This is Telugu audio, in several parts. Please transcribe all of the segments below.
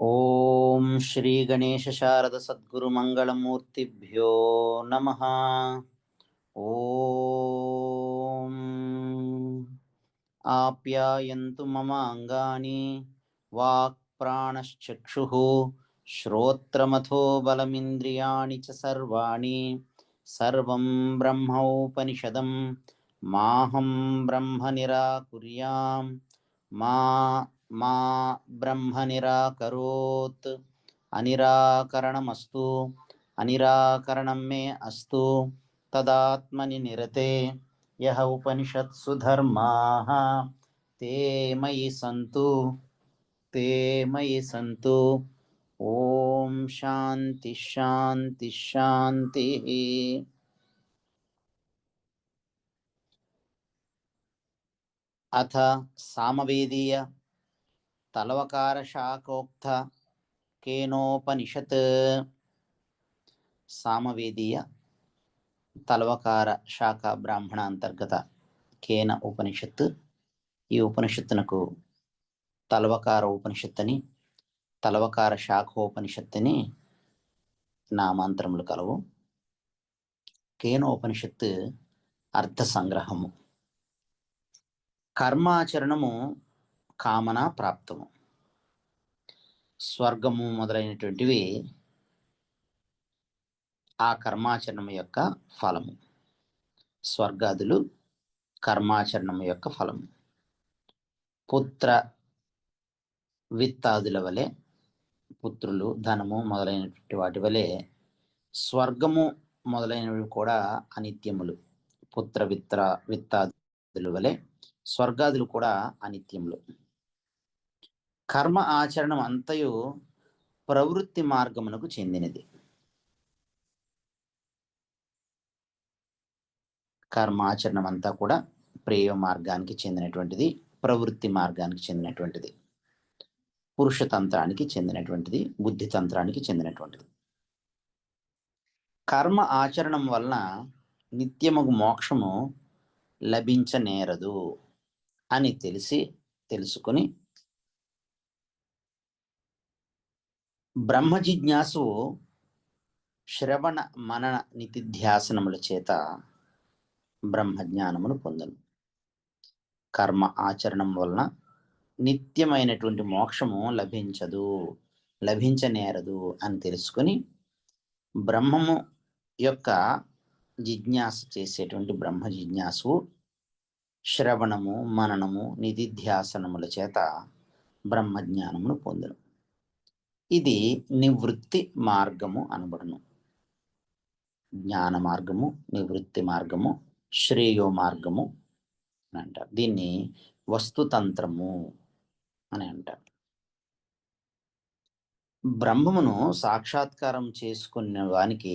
ఓం శ్రీ గణేశ శారద సద్గురు మంగళమూర్తిభ్యో నమః. ఓం ఆప్యాయంతు మమ అంగాని వాక్ ప్రాణశ్చక్షుః శ్రోత్రమథో బలమింద్రియాణి చ సర్వాణి సర్వం బ్రహ్మోపనిషదం మాహం బ్రహ్మ నిరాకుర్యాం మా మా బ్రహ్మ నిరాకరోత్. అనిరాకరణమస్తు అనిరాకరణం మే అస్తు తదాత్మని నిరతే యః ఉపనిషత్సు ధర్మాః తే మయి సంతు. ఓం శాంతి శాంతి శాంతి. అథ సామవేదీయ తలవకార శాఖోక్త కేనోపనిషత్. సామవేదీయ తలవకార శాఖ బ్రాహ్మణ అంతర్గత కేన ఉపనిషత్. ఈ ఉపనిషత్తునకు తలవకార ఉపనిషత్ అని, తలవకార శాఖోపనిషత్ అని నామాంతరములు కలవు. కేనోపనిషత్ అర్థ సంగ్రహము. కర్మాచరణము కామన ప్రాప్తము. స్వర్గము మొదలైనటువంటివి ఆ కర్మాచరణం యొక్క ఫలము. స్వర్గాదులు కర్మాచరణం యొక్క ఫలము. పుత్ర విత్తాదుల వలె, పుత్రులు ధనము మొదలైనటువంటి వాటి వలె స్వర్గము మొదలైనవి కూడా అనిత్యములు. పుత్ర విత్తాదుల వలె స్వర్గాదులు కూడా అనిత్యములు. కర్మ ఆచరణం అంతయు ప్రవృత్తి మార్గమునకు చెందినది. కర్మాచరణం అంతా కూడా ప్రేమ మార్గానికి చెందినటువంటిది, ప్రవృత్తి మార్గానికి చెందినటువంటిది, పురుషతంత్రానికి చెందినటువంటిది, బుద్ధితంత్రానికి చెందినటువంటిది. కర్మ ఆచరణం వలన నిత్యముగు మోక్షము లభించనేరదు అని తెలుసుకుని బ్రహ్మ జిజ్ఞాసు శ్రవణ మనన నితిధ్యాసనముల చేత బ్రహ్మజ్ఞానమును పొందను. కర్మ ఆచరణం వలన నిత్యమైనటువంటి మోక్షము లభించనేరదు అని తెలుసుకొని బ్రహ్మము యొక్క జిజ్ఞాస చేసేటువంటి బ్రహ్మ జిజ్ఞాసు శ్రవణము మననము నిధిధ్యాసనముల చేత బ్రహ్మజ్ఞానమును పొందును. ఇది నివృత్తి మార్గము అనబడును. జ్ఞాన మార్గము, నివృత్తి మార్గము, శ్రేయో మార్గము అని అంటారు. దీన్ని వస్తుతంత్రము అని అంటారు. బ్రహ్మమును సాక్షాత్కారం చేసుకున్న వానికి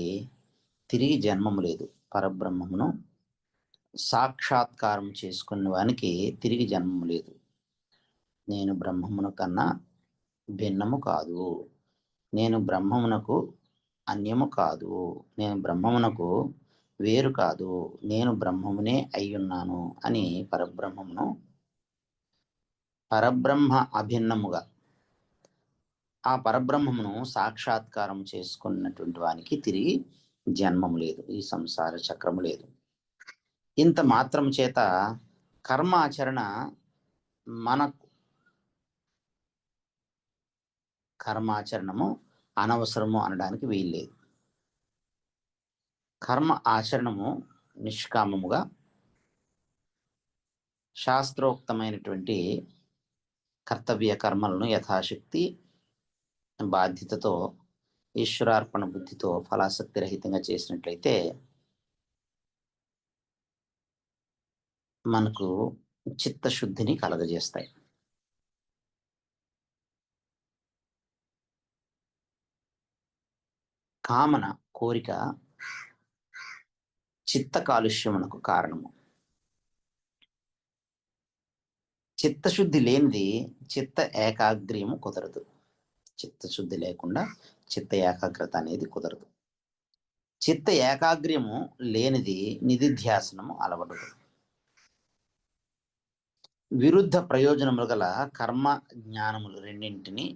తిరిగి జన్మము లేదు. పరబ్రహ్మమును సాక్షాత్కారం చేసుకున్న వానికి తిరిగి జన్మము లేదు. నేను బ్రహ్మమును కన్నా భిన్నము కాదు, నేను బ్రహ్మమునకు అన్యము కాదు, నేను బ్రహ్మమునకు వేరు కాదు, నేను బ్రహ్మమునే అయ్యున్నాను అని పరబ్రహ్మ అభిన్నముగా ఆ పరబ్రహ్మమును సాక్షాత్కారం చేసుకున్నటువంటి వానికి తిరిగి జన్మము లేదు, ఈ సంసార చక్రము లేదు. ఇంత మాత్రం చేత కర్మాచరణము అనవసరము అనడానికి వీల్లేదు. కర్మ ఆచరణము నిష్కామముగా శాస్త్రోక్తమైనటువంటి కర్తవ్య కర్మలను యథాశక్తి బాధ్యతతో ఈశ్వరార్పణ బుద్ధితో ఫలాసక్తి రహితంగా చేసినట్లయితే మనకు చిత్తశుద్ధిని కలగజేస్తాయి. కామన, కోరిక చిత్త కాలుష్యమునకు కారణము. చిత్తశుద్ధి లేనిది చిత్త ఏకాగ్ర్యము కుదరదు. చిత్తశుద్ధి లేకుండా చిత్త ఏకాగ్రత అనేది కుదరదు. చిత్త ఏకాగ్ర్యము లేనిది నిధిధ్యాసనము అలవడదు. విరుద్ధ ప్రయోజనములు గల కర్మ జ్ఞానములు రెండింటిని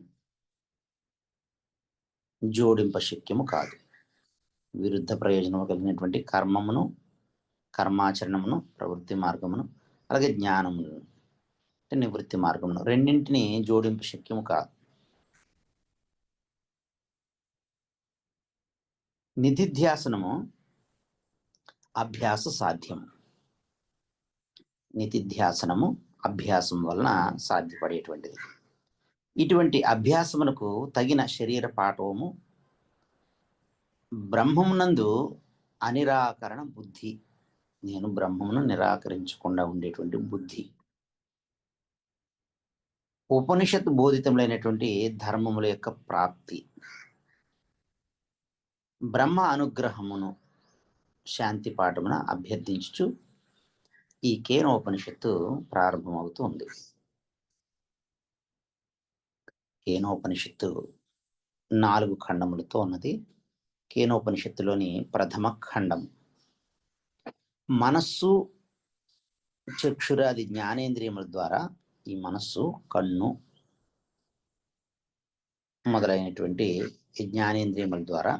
జోడింప శక్యము కాదు. విరుద్ధ ప్రయోజనము కలిగినటువంటి కర్మమును, కర్మాచరణమును, ప్రవృత్తి మార్గమును, అలాగే జ్ఞానమును, నివృత్తి మార్గమును రెండింటినీ జోడింప శక్యము కాదు. నిధిధ్యాసనము అభ్యాస సాధ్యము. నిధిధ్యాసనము అభ్యాసం వలన సాధ్యపడేటువంటిది. ఇటువంటి అభ్యాసమునకు తగిన శరీర పాఠవము బ్రహ్మమునందు అనిరాకరణ బుద్ధి. నేను బ్రహ్మమును నిరాకరించకుండా ఉండేటువంటి బుద్ధి. ఉపనిషత్తు బోధితములైనటువంటి ధర్మముల యొక్క ప్రాప్తి, బ్రహ్మ అనుగ్రహమును శాంతి పాఠమున అభ్యర్థించుచు ఈ కేనోపనిషత్తు ప్రారంభమవుతుంది. కేనోపనిషత్తు 4 ఖండములతో ఉన్నది. కేనోపనిషత్తులోని ప్రథమ ఖండం మనస్సు, చక్షురాది జ్ఞానేంద్రియముల ద్వారా ఈ మనస్సు, కన్ను మొదలైనటువంటి జ్ఞానేంద్రియముల ద్వారా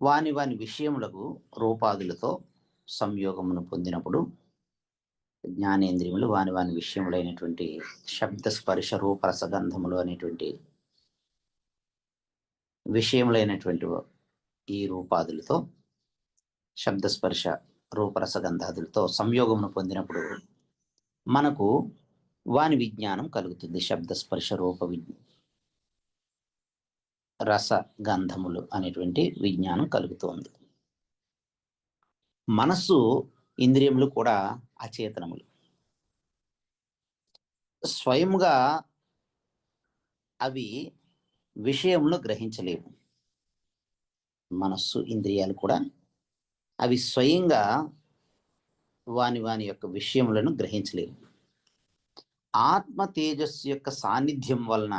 వాని విషయములకు రూపాదులతో సంయోగమును పొందినప్పుడు జ్ఞానేంద్రియములు వాని విషయములైనటువంటి శబ్ద స్పర్శ రూపరసగంధములు అనేటువంటి విషయములైనటువంటి ఈ రూపాదులతో శబ్దస్పర్శ రూపరసగంధాదులతో సంయోగమును పొందినప్పుడు మనకు వాని విజ్ఞానం కలుగుతుంది. శబ్దస్పర్శ రూప రస గంధములు అనేటువంటి విజ్ఞానం కలుగుతుంది. మనస్సు, ఇంద్రియములు కూడా అచేతనములు. స్వయంగా అవి విషయములను గ్రహించలేవు. మనస్సు, ఇంద్రియాలు కూడా అవి స్వయంగా వాని యొక్క విషయములను గ్రహించలేవు. ఆత్మ తేజస్సు యొక్క సాన్నిధ్యం వలన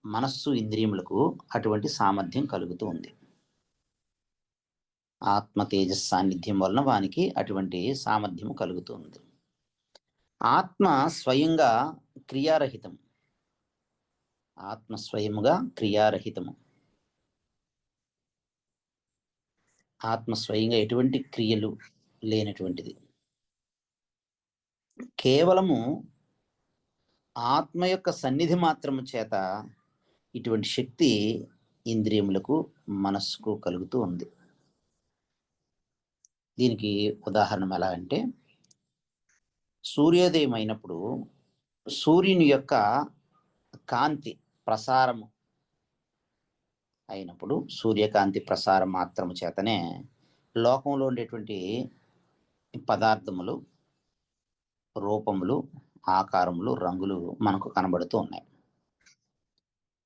మనస్సు, ఇంద్రియములకు అటువంటి సామర్థ్యం కలుగుతూ ఉంది. ఆత్మ తేజస్ సాన్నిధ్యం వలన వానికి అటువంటి సామర్థ్యం కలుగుతుంది. ఆత్మ స్వయంగా క్రియారహితం. ఆత్మ స్వయముగా క్రియారహితము. ఆత్మ స్వయంగా ఎటువంటి క్రియలు లేనటువంటిది. కేవలము ఆత్మ యొక్క సన్నిధి మాత్రము చేత ఇటువంటి శక్తి ఇంద్రియములకు, మనస్సుకు కలుగుతూ ఉంది. దీనికి ఉదాహరణ ఎలా అంటే, సూర్యోదయం అయినప్పుడు సూర్యుని యొక్క కాంతి ప్రసారము అయినప్పుడు సూర్యకాంతి ప్రసారం మాత్రము చేతనే లోకంలో ఉండేటువంటి పదార్థములు, రూపములు, ఆకారములు, రంగులు మనకు కనబడుతూ ఉన్నాయి.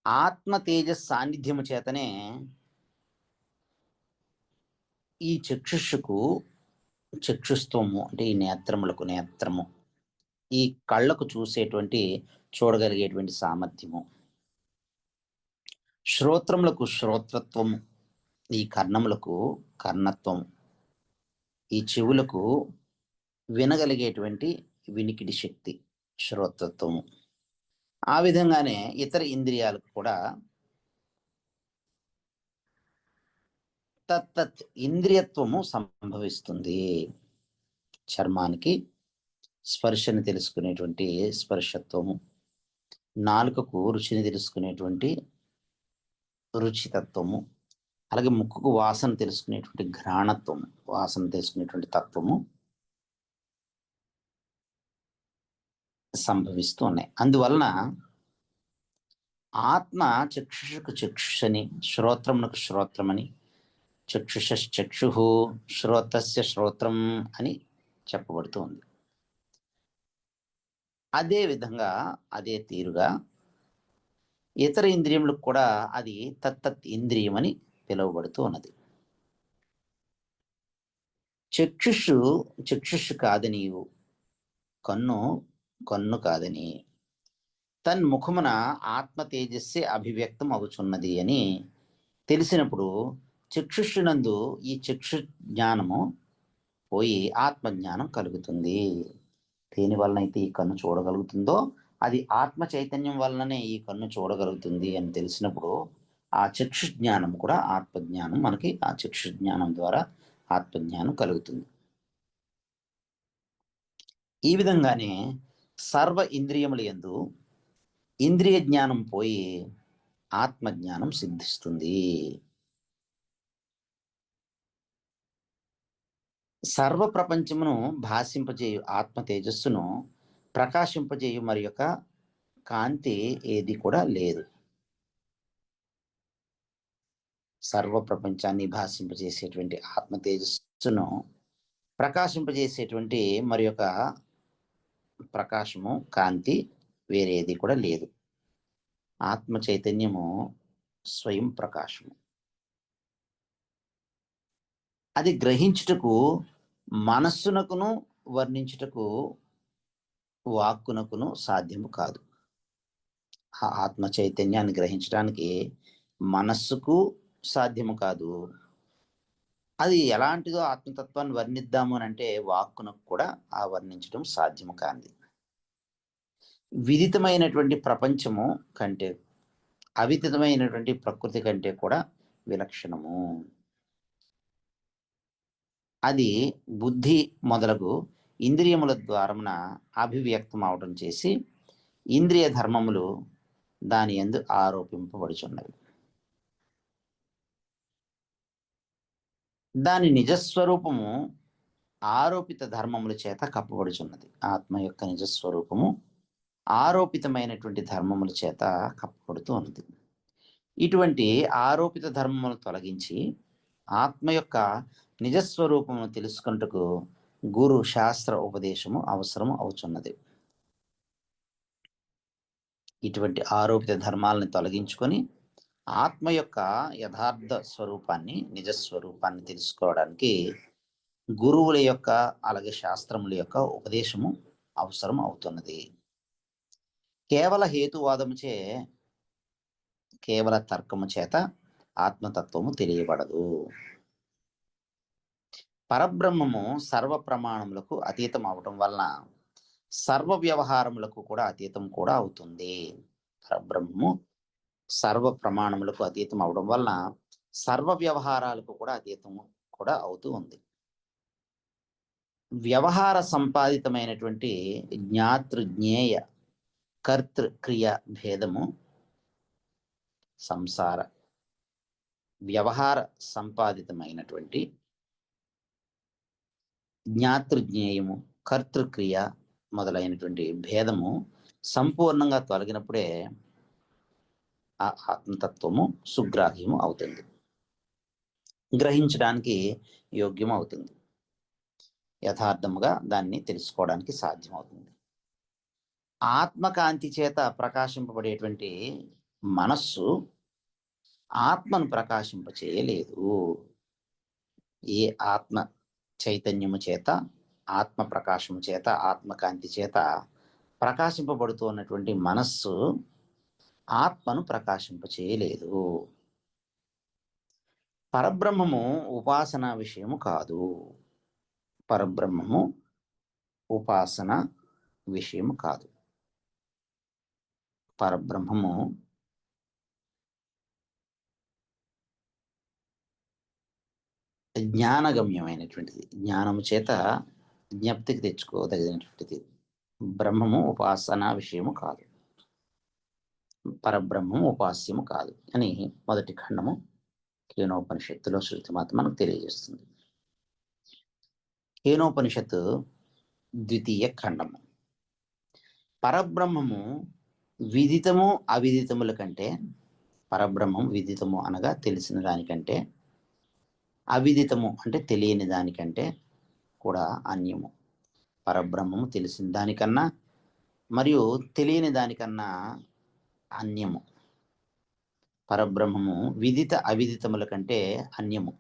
ఆత్మ తేజస్ సాన్నిధ్యము చేతనే ఈ చక్షుషుకు చక్షుస్త్వము అంటే ఈ నేత్రములకు నేత్రము, ఈ కళ్ళకు చూసేటువంటి చూడగలిగేటువంటి సామర్థ్యము, శ్రోత్రములకు శ్రోత్రత్వము, ఈ కర్ణములకు కర్ణత్వము, ఈ చెవులకు వినగలిగేటువంటి వినికిడి శక్తి శ్రోత్రత్వము. ఆ విధంగానే ఇతర ఇంద్రియాలకు కూడా తత్తత్ ఇంద్రియత్వము సంభవిస్తుంది. చర్మానికి స్పర్శని తెలుసుకునేటువంటి స్పర్శత్వము, నాలుకకు రుచిని తెలుసుకునేటువంటి రుచితత్వము, అలాగే ముక్కుకు వాసన తెలుసుకునేటువంటి ఘ్రాణత్వము, వాసన తెలుసుకునేటువంటి తత్వము సంభవిస్తూ ఉన్నాయి. అందువలన ఆత్మ చక్షుషుకు చక్షుషని, శ్రోత్రమునకు శ్రోత్రమని, చక్షుషక్షు శ్రోత్రస్య శ్రోత్రం అని చెప్పబడుతూ ఉంది. అదే విధంగా అదే తీరుగా ఇతర ఇంద్రియములకు కూడా అది తత్తత్ ఇంద్రియం అని పిలువబడుతూ ఉన్నది. చక్షుషు కాదనీయు, కన్ను కన్ను కాదని, తన్ముఖమున ఆత్మ తేజస్సే అభివ్యక్తం అవుచున్నది అని తెలిసినప్పుడు చక్షుషునందు ఈ చక్షు జ్ఞానము పోయి ఆత్మజ్ఞానం కలుగుతుంది. దేని వలన అయితే ఈ కన్ను చూడగలుగుతుందో అది ఆత్మ చైతన్యం వలననే ఈ కన్ను చూడగలుగుతుంది అని తెలిసినప్పుడు ఆ చక్షు జ్ఞానం కూడా ఆత్మజ్ఞానం, మనకి ఆ చక్షు జ్ఞానం ద్వారా ఆత్మజ్ఞానం కలుగుతుంది. ఈ విధంగానే సర్వ ఇంద్రియముల యందు ఇంద్రియ జ్ఞానం పోయి ఆత్మజ్ఞానం సిద్ధిస్తుంది. సర్వ ప్రపంచమును భాషింపజేయు ఆత్మ తేజస్సును ప్రకాశింపజేయు మరి యొక్క కాంతి ఏది కూడా లేదు. సర్వ ప్రపంచాన్ని భాషింపజేసేటువంటి ఆత్మ తేజస్సును ప్రకాశింపజేసేటువంటి మరి యొక్క ప్రకాశము, కాంతి వేరేది కూడా లేదు. ఆత్మ చైతన్యము స్వయం ప్రకాశము. అది గ్రహించుటకు మనస్సునకును వర్ణించుటకు వాక్కునకును సాధ్యము కాదు. ఆ ఆత్మ చైతన్యాన్ని గ్రహించడానికి మనస్సుకు సాధ్యము కాదు. అది ఎలాంటిదో ఆత్మతత్వాన్ని వర్ణిద్దాము అని అంటే వాక్కునకు కూడా ఆ వర్ణించడం సాధ్యము కానిది. విదితమైనటువంటి ప్రపంచము కంటే అవిదితమైనటువంటి ప్రకృతి కంటే కూడా విలక్షణము. అది బుద్ధి మొదలగు ఇంద్రియముల ద్వారమున అభివ్యక్తం అవడం చేసి ఇంద్రియ ధర్మములు దాని యందు ఆరోపింపబడుచున్నవి. దాని నిజస్వరూపము ఆరోపిత ధర్మముల చేత కప్పబడుచున్నది. ఆత్మ యొక్క నిజస్వరూపము ఆరోపితమైనటువంటి ధర్మముల చేత కప్పబడుతూ ఉన్నది. ఇటువంటి ఆరోపిత ధర్మములను తొలగించి ఆత్మ యొక్క నిజస్వరూపమును తెలుసుకుంటకు గురు శాస్త్ర ఉపదేశము అవసరము అవుతున్నది. ఇటువంటి ఆరోపిత ధర్మాలను తొలగించుకొని ఆత్మ యొక్క యథార్థ స్వరూపాన్ని, నిజస్వరూపాన్ని తెలుసుకోవడానికి గురువుల యొక్క అలాగే శాస్త్రముల యొక్క ఉపదేశము అవసరం అవుతున్నది. కేవల హేతువాదముచే, కేవల తర్కము చేత ఆత్మతత్వము తెలియబడదు. పరబ్రహ్మము సర్వ ప్రమాణములకు అతీతం అవటం వలన సర్వ వ్యవహారములకు కూడా అతీతం కూడా అవుతుంది. పరబ్రహ్మము సర్వ ప్రమాణములకు అతీతం అవడం వలన సర్వ వ్యవహారాలకు కూడా అతీతము కూడా అవుతూ ఉంది. వ్యవహార సంపాదితమైనటువంటి జ్ఞాతృజ్ఞేయ కర్తృక్రియ భేదము సంసార వ్యవహార సంపాదితమైనటువంటి జ్ఞాతృజ్ఞేయము, కర్తృక్రియ మొదలైనటువంటి భేదము సంపూర్ణంగా తొలగినప్పుడే ఆ ఆత్మతత్వము సుగ్రాహ్యము అవుతుంది, గ్రహించడానికి యోగ్యం అవుతుంది, యథార్థముగా దాన్ని తెలుసుకోవడానికి సాధ్యమవుతుంది. ఆత్మకాంతి చేత ప్రకాశింపబడేటువంటి మనస్సు ఆత్మను ప్రకాశింపచేయలేదు. ఏ ఆత్మ చైతన్యము చేత, ఆత్మ ప్రకాశము చేత, ఆత్మకాంతి చేత ప్రకాశింపబడుతూ ఉన్నటువంటి మనస్సు ఆత్మను ప్రకాశింపచేయలేదు. పరబ్రహ్మము ఉపాసన విషయము కాదు. పరబ్రహ్మము ఉపాసన విషయము కాదు. పరబ్రహ్మము జ్ఞానగమ్యమైనటువంటిది, జ్ఞానము చేత జ్ఞప్తికి తెచ్చుకోదగినటువంటిది. బ్రహ్మము ఉపాసన విషయము కాదు, పరబ్రహ్మము ఉపాస్యము కాదు అని మొదటి ఖండము కేనోపనిషత్తులో శృతిమాత మనకు తెలియజేస్తుంది. కేనోపనిషత్తు ద్వితీయ ఖండము. పరబ్రహ్మము విదితము అవిదితముల కంటే, పరబ్రహ్మం విదితము అనగా తెలిసిన దానికంటే, అవిదితము అంటే తెలియని దానికంటే కూడా అన్యము. పరబ్రహ్మము తెలిసిన దానికన్నా మరియు తెలియని దానికన్నా అన్యము. పరబ్రహ్మము విదిత అవిదితముల కంటే అన్యము.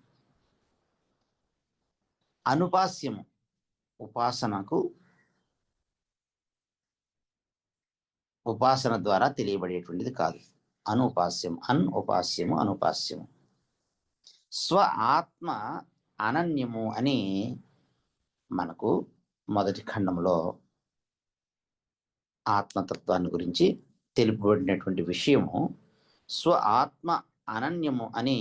అనుపాస్యము, ఉపాసనకు ఉపాసన ద్వారా తెలియబడేటువంటిది కాదు. అనుపాస్యం, ఉపాస్యము, అనుపాస్యము. స్వ ఆత్మ అనన్యము అని మనకు మొదటి ఖండంలో ఆత్మతత్వాన్ని గురించి తెలుపబడినటువంటి విషయము స్వ ఆత్మ అనన్యము అని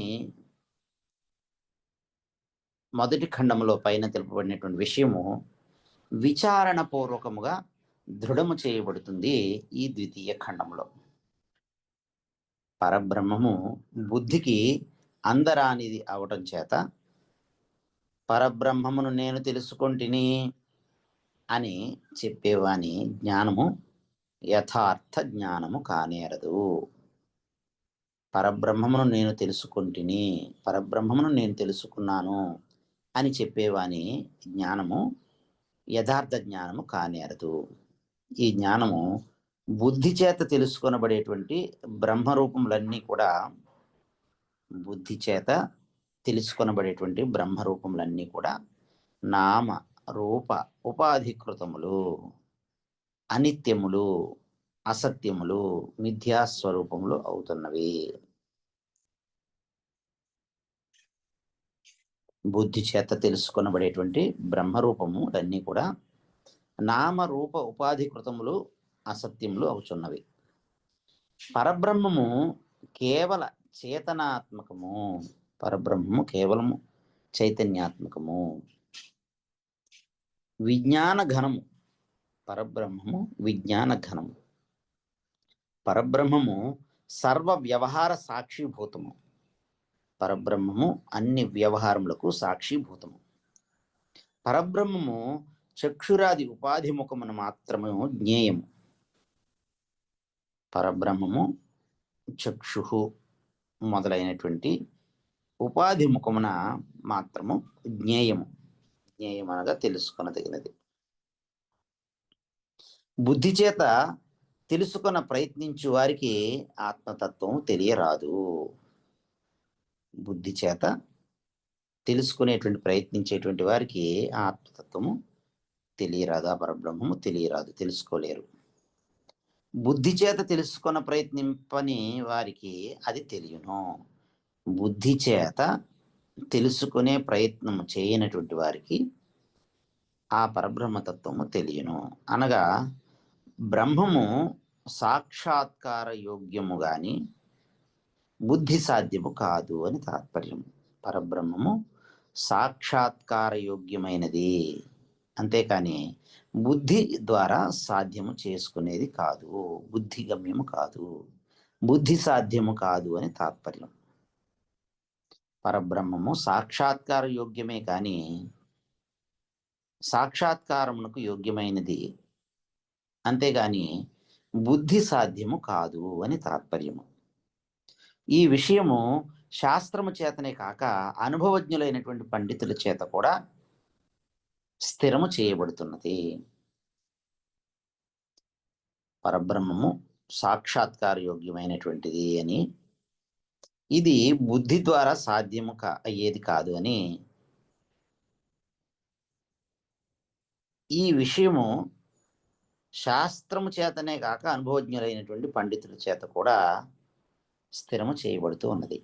మొదటి ఖండంలో పైన తెలుపబడినటువంటి విషయము విచారణ పూర్వకముగా దృఢము చేయబడుతుంది ఈ ద్వితీయ ఖండంలో. పరబ్రహ్మము బుద్ధికి అందరానిది అవటం చేత పరబ్రహ్మమును నేను తెలుసుకొంటిని అని చెప్పేవాని జ్ఞానము యథార్థ జ్ఞానము కానేరదు. పరబ్రహ్మమును నేను తెలుసుకొంటిని, పరబ్రహ్మమును నేను తెలుసుకున్నాను అని చెప్పేవాని జ్ఞానము యథార్థ జ్ఞానము కానేరదు. ఈ జ్ఞానము బుద్ధి చేత తెలుసుకొనబడేటువంటి బ్రహ్మరూపములన్నీ కూడా బుద్ధి చేత తెలుసుకొనబడేటువంటి బ్రహ్మరూపములన్నీ కూడా నామ రూప ఉపాధికృతములు, అనిత్యములు, అసత్యములు, మిథ్యాస్వరూపములు అవుతున్నవి. బుద్ధి చేత తెలుసుకొనబడేటువంటి బ్రహ్మరూపములన్నీ కూడా నామరూప ఉపాధికృతములు, అసత్యములు అవుతున్నవి. పరబ్రహ్మము కేవల చేతనాత్మకము, పరబ్రహ్మము కేవలము చైతన్యాత్మకము, విజ్ఞాన ఘనము. పరబ్రహ్మము విజ్ఞాన ఘనము. పరబ్రహ్మము సర్వ వ్యవహార సాక్షిభూతము. పరబ్రహ్మము అన్ని వ్యవహారములకు సాక్షిభూతము. పరబ్రహ్మము చక్షురాది ఉపాధి ముఖమును మాత్రము జ్ఞేయము. పరబ్రహ్మము చక్షు మొదలైనటువంటి ఉపాధి ముఖమున మాత్రము జ్ఞేయము. జ్ఞేయం అనగా తెలుసుకొనదగినది. బుద్ధి చేత తెలుసుకొన ప్రయత్నించు వారికి ఆత్మతత్వం తెలియరాదు. బుద్ధి చేత తెలుసుకునేటువంటి ప్రయత్నించేటువంటి వారికి ఆత్మతత్వము తెలియరాదు, ఆ పరబ్రహ్మము తెలియరాదు, తెలుసుకోలేరు. బుద్ధి చేత తెలుసుకొన ప్రయత్నింపని వారికి అది తెలియను. బుద్ధి చేత తెలుసుకునే ప్రయత్నము చేయనటువంటి వారికి ఆ పరబ్రహ్మతత్వము తెలియను. అనగా బ్రహ్మము సాక్షాత్కార యోగ్యము గాని బుద్ధి సాధ్యము కాదు అని తాత్పర్యం. పరబ్రహ్మము సాక్షాత్కార యోగ్యమైనది, అంతేకాని బుద్ధి ద్వారా సాధ్యము చేసుకునేది కాదు, బుద్ధి గమ్యము కాదు, బుద్ధి సాధ్యము కాదు అని తాత్పర్యం. పరబ్రహ్మము సాక్షాత్కార యోగ్యమే కానీ సాక్షాత్కారమునకు యోగ్యమైనది, అంతేగాని బుద్ధి సాధ్యము కాదు అని తాత్పర్యము. ఈ విషయము శాస్త్రము చేతనే కాక అనుభవజ్ఞులైనటువంటి పండితుల చేత కూడా స్థిరము చేయబడుతున్నది. పరబ్రహ్మము సాక్షాత్కార యోగ్యమైనటువంటిది అని, ఇది బుద్ధి ద్వారా సాధ్యము అయ్యేది కాదు అని ఈ విషయము శాస్త్రము చేతనే కాక అనుభవజ్ఞులైనటువంటి పండితుల చేత కూడా స్థిరము చేయబడుతూ ఉన్నది.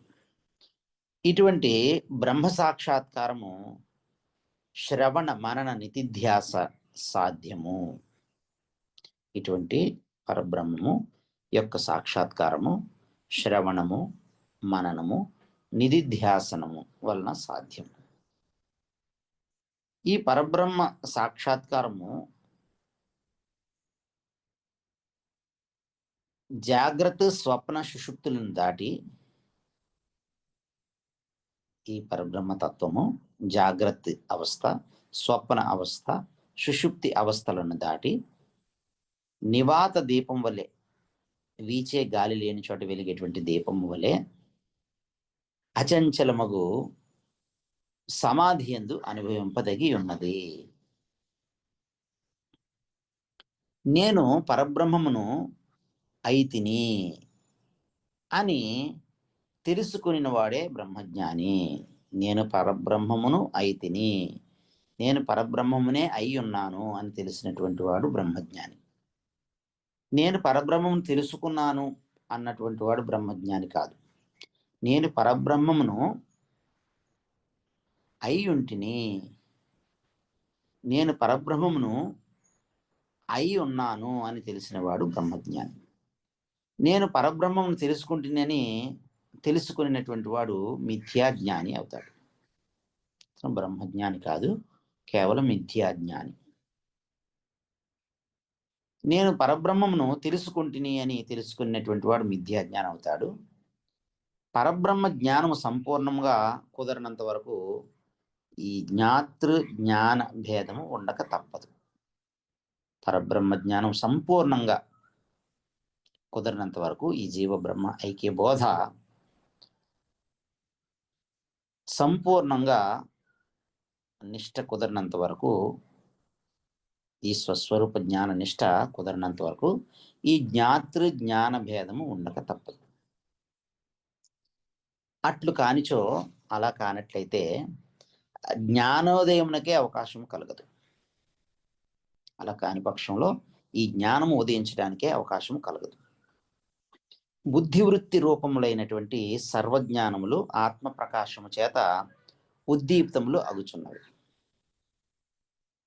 ఇటువంటి బ్రహ్మ సాక్షాత్కారము శ్రవణ మనన నితిధ్యాస సాధ్యము. ఇటువంటి పరబ్రహ్మము యొక్క సాక్షాత్కారము శ్రవణము, మననము, నిధిధ్యాసనము వలన సాధ్యము. ఈ పరబ్రహ్మ సాక్షాత్కారము జాగ్రత్త స్వప్న సుషుప్తులను దాటి, ఈ పరబ్రహ్మ తత్వము జాగ్రత్త అవస్థ, స్వప్న అవస్థ, సుషుప్తి అవస్థలను దాటి నివాత దీపం వలె, వీచే గాలి లేని చోట వెలిగేటువంటి దీపం వలె అచంచలమగు సమాధి యందు అనుభవింపదగి ఉన్నది. నేను పరబ్రహ్మమును అయితిని అని తెలుసుకుని వాడే బ్రహ్మజ్ఞాని. నేను పరబ్రహ్మమును అయితిని, నేను పరబ్రహ్మమునే అయి ఉన్నాను అని తెలిసినటువంటి వాడు బ్రహ్మజ్ఞాని. నేను పరబ్రహ్మమును తెలుసుకున్నాను అన్నటువంటి వాడు బ్రహ్మజ్ఞాని కాదు. నేను పరబ్రహ్మమును అయి ఉంటిని, నేను పరబ్రహ్మమును అయి ఉన్నాను అని తెలిసినవాడు బ్రహ్మజ్ఞాని. నేను పరబ్రహ్మమును తెలుసుకుంటున్నానని తెలుసుకునేటువంటి వాడు మిథ్యాజ్ఞాని అవుతాడు. బ్రహ్మజ్ఞాని కాదు, కేవలం మిథ్యాజ్ఞాని. నేను పరబ్రహ్మమును తెలుసుకుంటుని అని తెలుసుకున్నటువంటి వాడు మిథ్యాజ్ఞానం అవుతాడు. పరబ్రహ్మ జ్ఞానము సంపూర్ణంగా కుదరినంత వరకు ఈ జ్ఞాతృ జ్ఞాన భేదము ఉండక తప్పదు. పరబ్రహ్మ జ్ఞానం సంపూర్ణంగా కుదరినంత వరకు ఈ జీవ బ్రహ్మ ఐక్య బోధ సంపూర్ణంగా నిష్ట కుదరినంత వరకు, ఈ స్వస్వరూప జ్ఞాన నిష్ట కుదరినంత వరకు ఈ జ్ఞాతృ జ్ఞాన భేదము ఉండక తప్పదు. అట్లు కానిచో, అలా కానట్లయితే జ్ఞానోదయమునకే అవకాశం కలగదు. అలా కాని పక్షంలో ఈ జ్ఞానము ఉదయించడానికే అవకాశం కలగదు. బుద్ధివృత్తి రూపములైనటువంటి సర్వజ్ఞానములు ఆత్మ ప్రకాశము చేత ఉద్దీప్తములు అగుచున్నవి.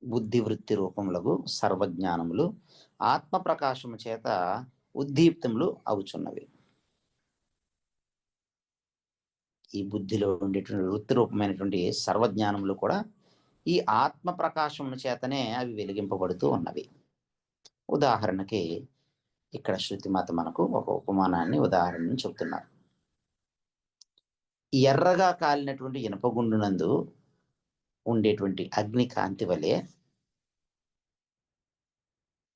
బుద్ధివృత్తి రూపములకు సర్వజ్ఞానములు ఆత్మ ప్రకాశము చేత ఉద్దీప్తములు అగుచున్నవి. ఈ బుద్ధిలో ఉండేటువంటి వృత్తి రూపమైనటువంటి సర్వజ్ఞానములు కూడా ఈ ఆత్మ ప్రకాశము చేతనే అవి వెలిగింపబడుతూ ఉన్నవి. ఉదాహరణకి ఇక్కడ శృతిమాత మనకు ఒక ఉపమానాన్ని ఉదాహరణను చెబుతున్నారు. ఎర్రగా కాలినటువంటి ఇనపగుండునందు ఉండేటువంటి అగ్ని కాంతి వలె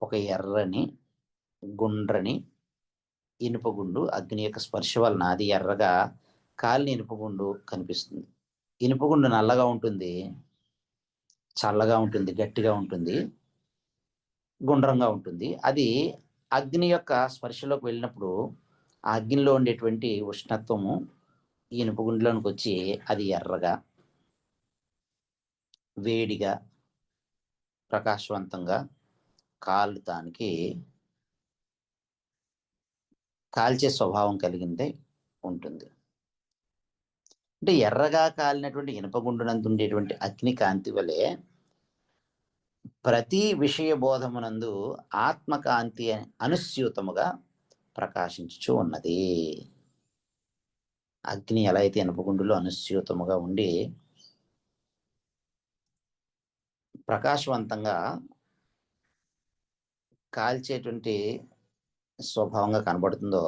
ఒక ఎర్రని గుండ్రని ఇనుపగుండు అగ్ని యొక్క స్పర్శ వలన అది ఎర్రగా కాలిన ఇనుపగుండు కనిపిస్తుంది. ఇనుపగుండు నల్లగా ఉంటుంది, చల్లగా ఉంటుంది, గట్టిగా ఉంటుంది, గుండ్రంగా ఉంటుంది. అది అగ్ని యొక్క స్పర్శలోకి వెళ్ళినప్పుడు ఆ అగ్నిలో ఉండేటువంటి ఉష్ణత్వము ఈ ఇనుపగుండులోనికి వచ్చి అది ఎర్రగా, వేడిగా, ప్రకాశవంతంగా కాలుతానికి కాల్చే స్వభావం కలిగిందే ఉంటుంది. అంటే ఎర్రగా కాలినటువంటి ఇనుపగుండునందు ఉండేటువంటి అగ్ని కాంతి వలె ప్రతి విషయ బోధమునందు ఆత్మకాంతి అనుస్యూతముగా ప్రకాశించుచు ఉన్నది. అగ్ని ఎలా అయితే ఇనుపగుండులో అనుస్యూతముగా ఉండి ప్రకాశవంతంగా కాల్చేటువంటి స్వభావంగా కనబడుతుందో,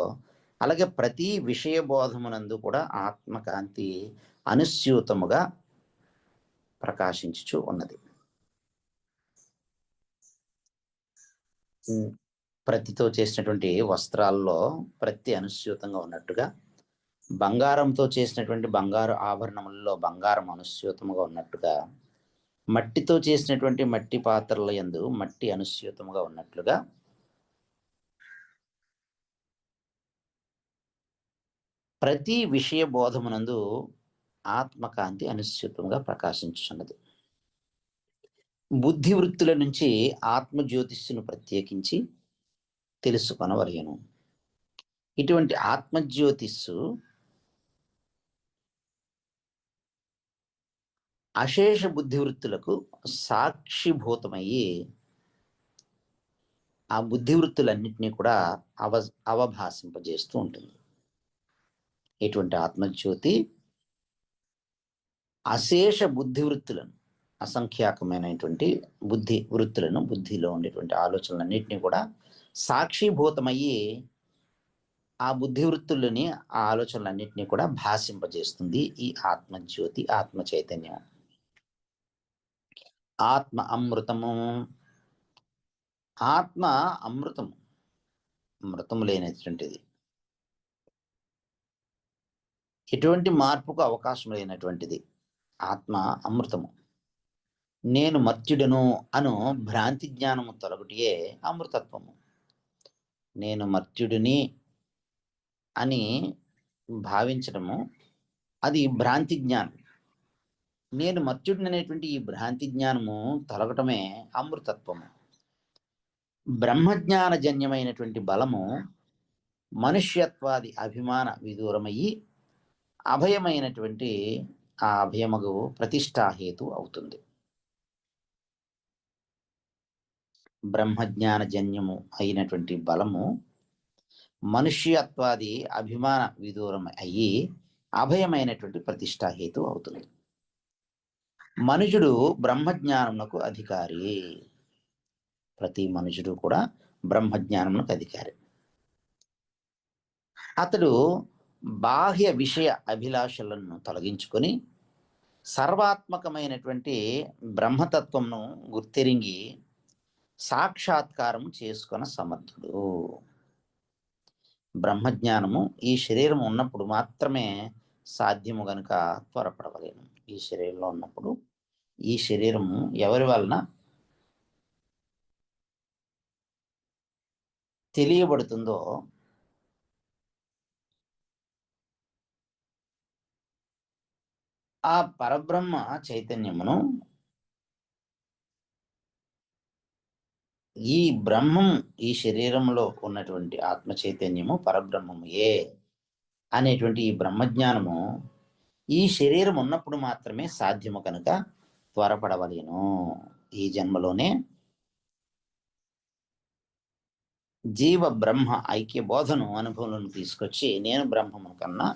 అలాగే ప్రతి విషయ బోధమునందు కూడా ఆత్మకాంతి అనుస్యూతముగా ప్రకాశించుచు ఉన్నది. ప్రతితో చేసినటువంటి వస్త్రాల్లో ప్రతి అనుస్యూతంగా ఉన్నట్టుగా, బంగారంతో చేసినటువంటి బంగారు ఆభరణములలో బంగారం అనుస్యూతముగా ఉన్నట్టుగా, మట్టితో చేసినటువంటి మట్టి పాత్రల యందు మట్టి అనుస్యూతముగా ఉన్నట్లుగా ప్రతి విషయ బోధమునందు ఆత్మకాంతి అనుస్యూతంగా ప్రకాశించుచున్నది. బుద్ధి వృత్తుల నుంచి ఆత్మజ్యోతిష్ను ప్రత్యేకించి తెలుసుకొనవలెను. ఇటువంటి ఆత్మజ్యోతిస్సు అశేష బుద్ధివృత్తులకు సాక్షిభూతమయ్యి ఆ బుద్ధివృత్తులన్నింటినీ కూడా అవభాసింపజేస్తూ ఉంటుంది. ఇటువంటి ఆత్మజ్యోతి అశేష బుద్ధివృత్తులను, అసంఖ్యాకమైనటువంటి బుద్ధి వృత్తులను, బుద్ధిలో ఉండేటువంటి ఆలోచనలన్నింటినీ కూడా సాక్షిభూతమయ్యి ఆ బుద్ధివృత్తులని, ఆ ఆలోచనలన్నింటినీ కూడా భాషింపజేస్తుంది ఈ ఆత్మజ్యోతి, ఆత్మ చైతన్యం. ఆత్మ అమృతము. ఆత్మ అమృతము, మృతము లేనటువంటిది, ఎటువంటి మార్పుకు అవకాశం లేనటువంటిది. ఆత్మ అమృతము. నేను మర్త్యుడను అను భ్రాంతి జ్ఞానము తొలగుటియే అమృతత్వము. నేను మర్త్యుడిని అని భావించడము అది భ్రాంతి జ్ఞానం. నేను మర్త్యుడిని అనేటువంటి ఈ భ్రాంతి జ్ఞానము తొలగటమే అమృతత్వము. బ్రహ్మజ్ఞానజన్యమైనటువంటి బలము మనుష్యత్వాది అభిమాన విదూరమయ్యి అభయమైనటువంటి ఆ అభయమగు ప్రతిష్టాహేతు అవుతుంది. బ్రహ్మజ్ఞానజన్యము అయినటువంటి బలము మనుష్యత్వాది అభిమాన విదూరం అయ్యి అభయమైనటువంటి ప్రతిష్టాహేతు అవుతుంది. మనుషుడు బ్రహ్మజ్ఞానమునకు అధికారి. ప్రతి మనుషుడు కూడా బ్రహ్మజ్ఞానమునకు అధికారి. అతడు బాహ్య విషయ అభిలాషలను తొలగించుకొని సర్వాత్మకమైనటువంటి బ్రహ్మతత్వంను గుర్తెరింగి సాక్షాత్కారం చేసుకున్న సమర్థుడు. బ్రహ్మజ్ఞానము ఈ శరీరం ఉన్నప్పుడు మాత్రమే సాధ్యము గనుక త్వరపడవలేను. ఈ శరీరంలో ఉన్నప్పుడు ఈ శరీరము ఎవరి వలన తెలియబడుతుందో ఆ పరబ్రహ్మ చైతన్యమును ఈ బ్రహ్మం ఈ శరీరంలో ఉన్నటువంటి ఆత్మ చైతన్యము పరబ్రహ్మము అనేటువంటి ఈ బ్రహ్మజ్ఞానము ఈ శరీరం ఉన్నప్పుడు మాత్రమే సాధ్యము కనుక త్వరపడవలేను. ఈ జన్మలోనే జీవ బ్రహ్మ ఐక్య బోధను అనుభవంలోకి తీసుకొచ్చి నేను బ్రహ్మము కన్నా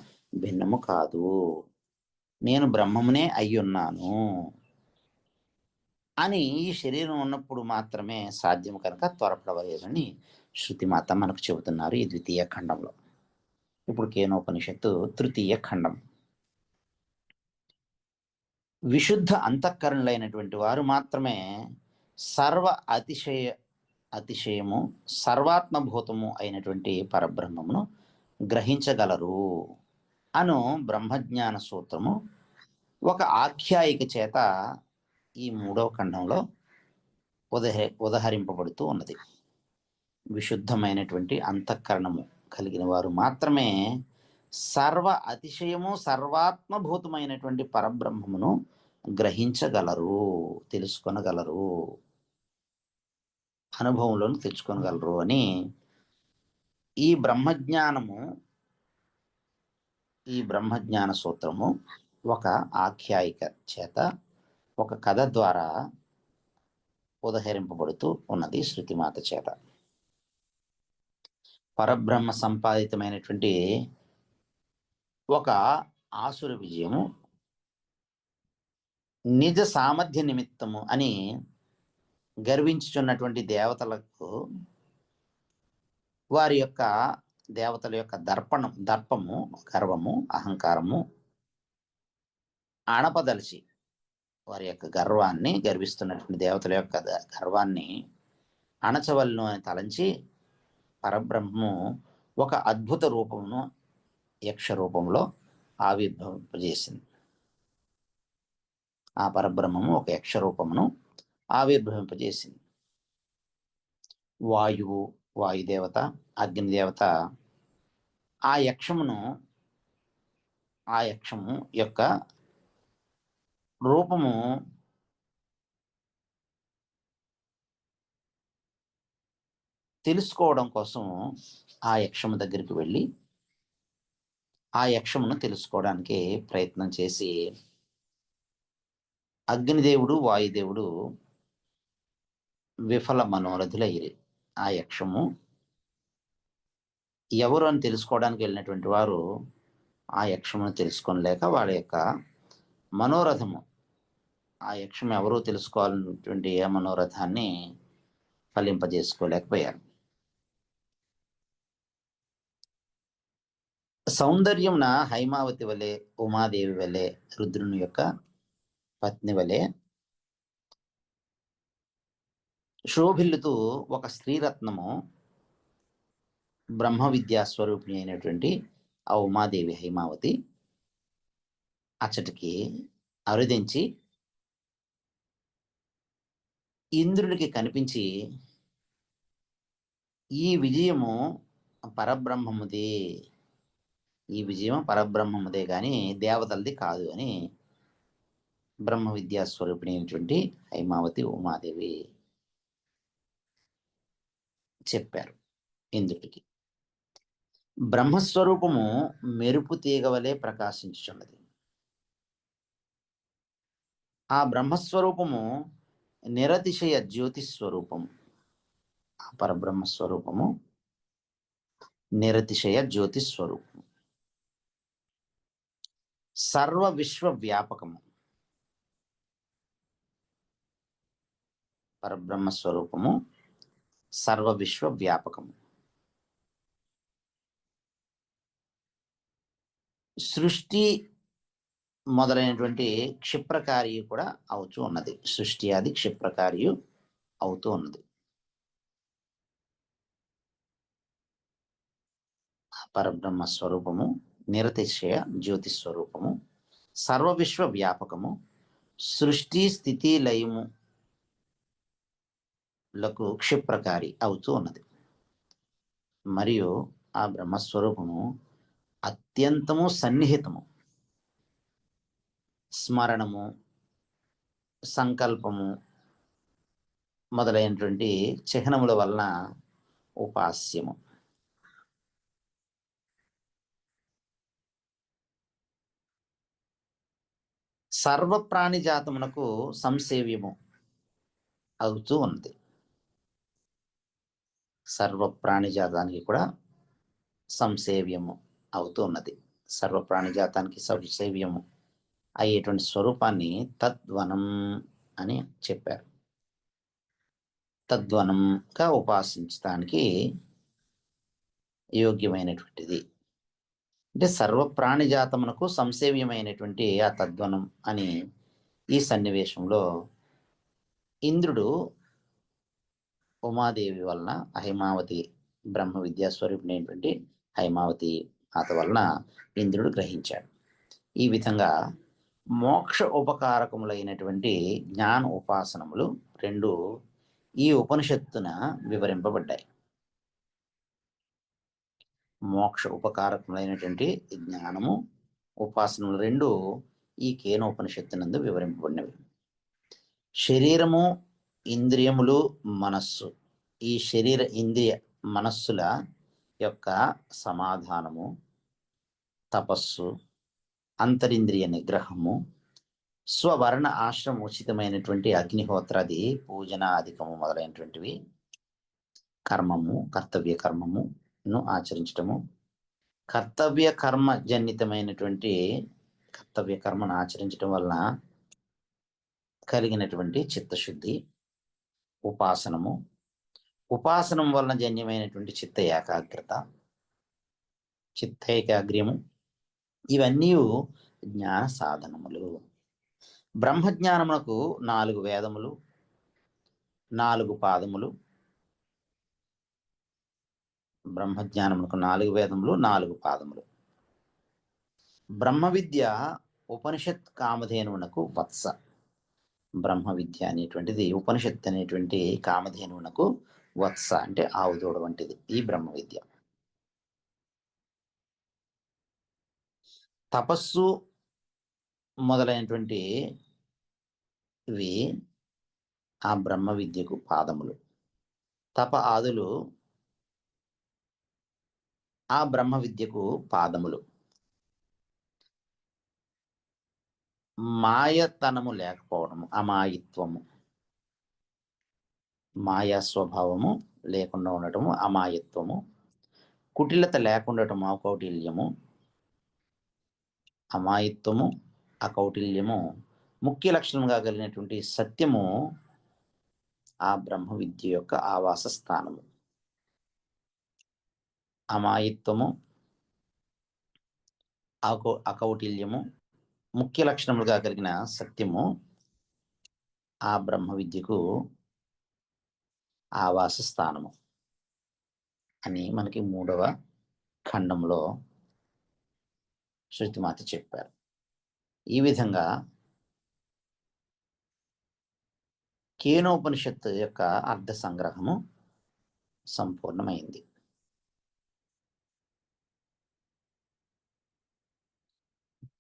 భిన్నము కాదు, నేను బ్రహ్మమునే అయ్యున్నాను అని ఈ శరీరం ఉన్నప్పుడు మాత్రమే సాధ్యం కనుక త్వరపడవలేదని శృతిమాత మనకు చెబుతున్నారు ఈ ద్వితీయ ఖండంలో. ఇప్పుడు కేనోపనిషత్తు తృతీయ ఖండం. విశుద్ధ అంతఃకరణలైనటువంటి వారు మాత్రమే సర్వ అతిశయము సర్వాత్మభూతము అయినటువంటి పరబ్రహ్మమును గ్రహించగలరు అను బ్రహ్మజ్ఞాన సూత్రము ఒక ఆఖ్యాయిక చేత ఈ 3వ ఖండంలో ఉదహరింపబడుతూ ఉన్నది. విశుద్ధమైనటువంటి అంతఃకరణము కలిగిన వారు మాత్రమే సర్వ అతిశయము సర్వాత్మభూతమైనటువంటి పరబ్రహ్మమును గ్రహించగలరు, తెలుసుకొనగలరు, అనుభవంలోకి తెచ్చుకొనగలరు అని ఈ బ్రహ్మజ్ఞాన సూత్రము ఒక ఆఖ్యాయిక చేత ఒక కథ ద్వారా ఉదహరింపబడుతూ ఉన్నది శృతిమాత చేత. పరబ్రహ్మ సంపాదితమైనటువంటి ఒక ఆసుర విజయము నిజ సామర్థ్య నిమిత్తము అని గర్వించుచున్నటువంటి దేవతలకు వారి యొక్క దేవతల యొక్క దర్పము గర్వము అహంకారము అణపదలిచి వారి యొక్క గర్వాన్ని గర్విస్తున్నటువంటి దేవతల యొక్క గర్వాన్ని అణచవలను అని తలంచి పరబ్రహ్మము ఒక అద్భుత రూపమును యక్ష రూపంలో ఆవిర్భవింపజేసింది. ఆ పరబ్రహ్మము ఒక యక్ష రూపమును ఆవిర్భవింపజేసింది. వాయుదేవత అగ్నిదేవత ఆ యక్షము యొక్క రూపము తెలుసుకోవడం కోసం ఆ యక్షము దగ్గరికి వెళ్ళి ఆ యక్షమును తెలుసుకోవడానికి ప్రయత్నం చేసి అగ్నిదేవుడు వాయుదేవుడు విఫల మనోరథులయ్యి ఆ యక్షము ఎవరు అని తెలుసుకోవడానికి వెళ్ళినటువంటి వారు ఆ యక్షమును తెలుసుకోలేక వాళ్ళ యొక్క మనోరథము ఆ యక్షం ఎవరూ తెలుసుకోవాలన్నటువంటి ఏ మనోరథాన్ని ఫలింపజేసుకోలేకపోయారు. సౌందర్యంన హైమావతి వలె ఉమాదేవి వలె రుద్రుని యొక్క పత్ని వలె శోభిల్లుతూ ఒక స్త్రీరత్నము బ్రహ్మ విద్యా స్వరూపిణి అయినటువంటి ఆ ఉమాదేవి హైమావతి అచ్చటికి అరుదించి ఇంద్రుడికి కనిపించి ఈ విజయం పరబ్రహ్మముదే కానీ దేవతలది కాదు అని బ్రహ్మ విద్యా స్వరూపిణి అయినటువంటి హైమావతి ఉమాదేవి చెప్పారు ఇంద్రుడికి. బ్రహ్మస్వరూపము మెరుపు తీగ వలె ప్రకాశించుచున్నది. ఆ బ్రహ్మస్వరూపము నిరతిశయ జ్యోతి స్వరూపము. ఆ పరబ్రహ్మ స్వరూపము నిరతిశయ జ్యోతి స్వరూపము, సర్వ విశ్వ వ్యాపకము. పరబ్రహ్మ స్వరూపము సర్వ విశ్వ వ్యాపకము. సృష్టి మొదలైనటువంటి క్షిప్రకారి కూడా అవుతూ ఉన్నది. సృష్టి అది క్షిప్రకారి అవుతూ ఉన్నది. పరబ్రహ్మ స్వరూపము నిరతిశయ జ్యోతి స్వరూపము, సర్వ విశ్వ వ్యాపకము, సృష్టి స్థితి లయములకు క్షిప్రకారి అవుతూ ఉన్నది. మరియు ఆ బ్రహ్మస్వరూపము అత్యంతము సన్నిహితము. స్మరణము, సంకల్పము మొదలైనటువంటి చిహ్నముల వలన ఉపాస్యము. సర్వ ప్రాణిజాతమునకు సంసేవ్యము అవుతూ ఉన్నది. సర్వ ప్రాణిజాతానికి కూడా సంసేవ్యము అవుతూ ఉన్నది. సర్వ ప్రాణిజాతానికి సంసేవ్యము అయ్యేటువంటి స్వరూపాన్ని తద్వనం అని చెప్పారు. తద్వనంగా ఉపాసించడానికి యోగ్యమైనటువంటిది. అంటే సర్వ ప్రాణిజాతమునకు సంసేవ్యమైనటువంటి ఆ తద్వనం అని ఈ సన్నివేశంలో ఇంద్రుడు ఉమాదేవి వలన హైమావతి బ్రహ్మ విద్యాస్వరూపిణైనటువంటి హైమావతి మాత వలన ఇంద్రుడు గ్రహించాడు. ఈ విధంగా మోక్ష ఉపకారకములైనటువంటి జ్ఞాన ఉపాసనములు రెండు ఈ ఉపనిషత్తున వివరింపబడ్డాయి. మోక్ష ఉపకారకములైనటువంటి జ్ఞానము ఉపాసనలు రెండు ఈ కేనోపనిషత్తునందు వివరింపబడినవి. శరీరము, ఇంద్రియములు, మనస్సు, ఈ శరీర ఇంద్రియ మనస్సుల యొక్క సమాధానము, తపస్సు, అంతరింద్రియ నిగ్రహము, స్వవర్ణ ఆశ్రమ ఉచితమైనటువంటి అగ్నిహోత్రాది పూజనాధికము మొదలైనటువంటివి కర్మము, కర్తవ్య కర్మమును ఆచరించటము, కర్తవ్య కర్మ జనితమైనటువంటి కర్తవ్య కర్మను ఆచరించడం వలన కలిగినటువంటి చిత్తశుద్ధి, ఉపాసనము, ఉపాసనం వలన జన్యమైనటువంటి చిత్త ఏకాగ్రత, చిత్తైకాగ్ర్యము, ఇవన్నీ జ్ఞాన సాధనములు. బ్రహ్మజ్ఞానమునకు 4 వేదములు, 4 పాదములు. బ్రహ్మజ్ఞానమునకు 4 వేదములు, 4 పాదములు. బ్రహ్మ విద్య ఉపనిషత్ కామధేనువునకు వత్స. బ్రహ్మ విద్య అనేటువంటిది ఉపనిషత్ అనేటువంటి కామధేనువునకు వత్స అంటే ఆవుదూడ వంటిది ఈ బ్రహ్మ విద్య. తపస్సు మొదలైనటువంటి ఇవి ఆ బ్రహ్మ విద్యకు పాదములు. తప ఆదులు ఆ బ్రహ్మ విద్యకు పాదములు. మాయతనము లేకపోవడము, అమాయిత్వము, మాయా స్వభావము లేకుండా ఉండటము అమాయత్వము, కుటిలత లేకుండటము అకౌటిల్యము. అమాయత్వము, అకౌటిల్యము ముఖ్య లక్షణంగా కలిగినటువంటి సత్యము ఆ బ్రహ్మ విద్య యొక్క ఆవాస స్థానము. అమాయత్వము, అకౌటిల్యము ముఖ్య లక్షణములుగా కలిగిన సత్యము ఆ బ్రహ్మ విద్యకు ఆవాస స్థానము అని మనకి 3వ ఖండంలో శృతిమాత చెప్పారు. ఈ విధంగా కేనోపనిషత్తు యొక్క అర్థ సంగ్రహము సంపూర్ణమైంది.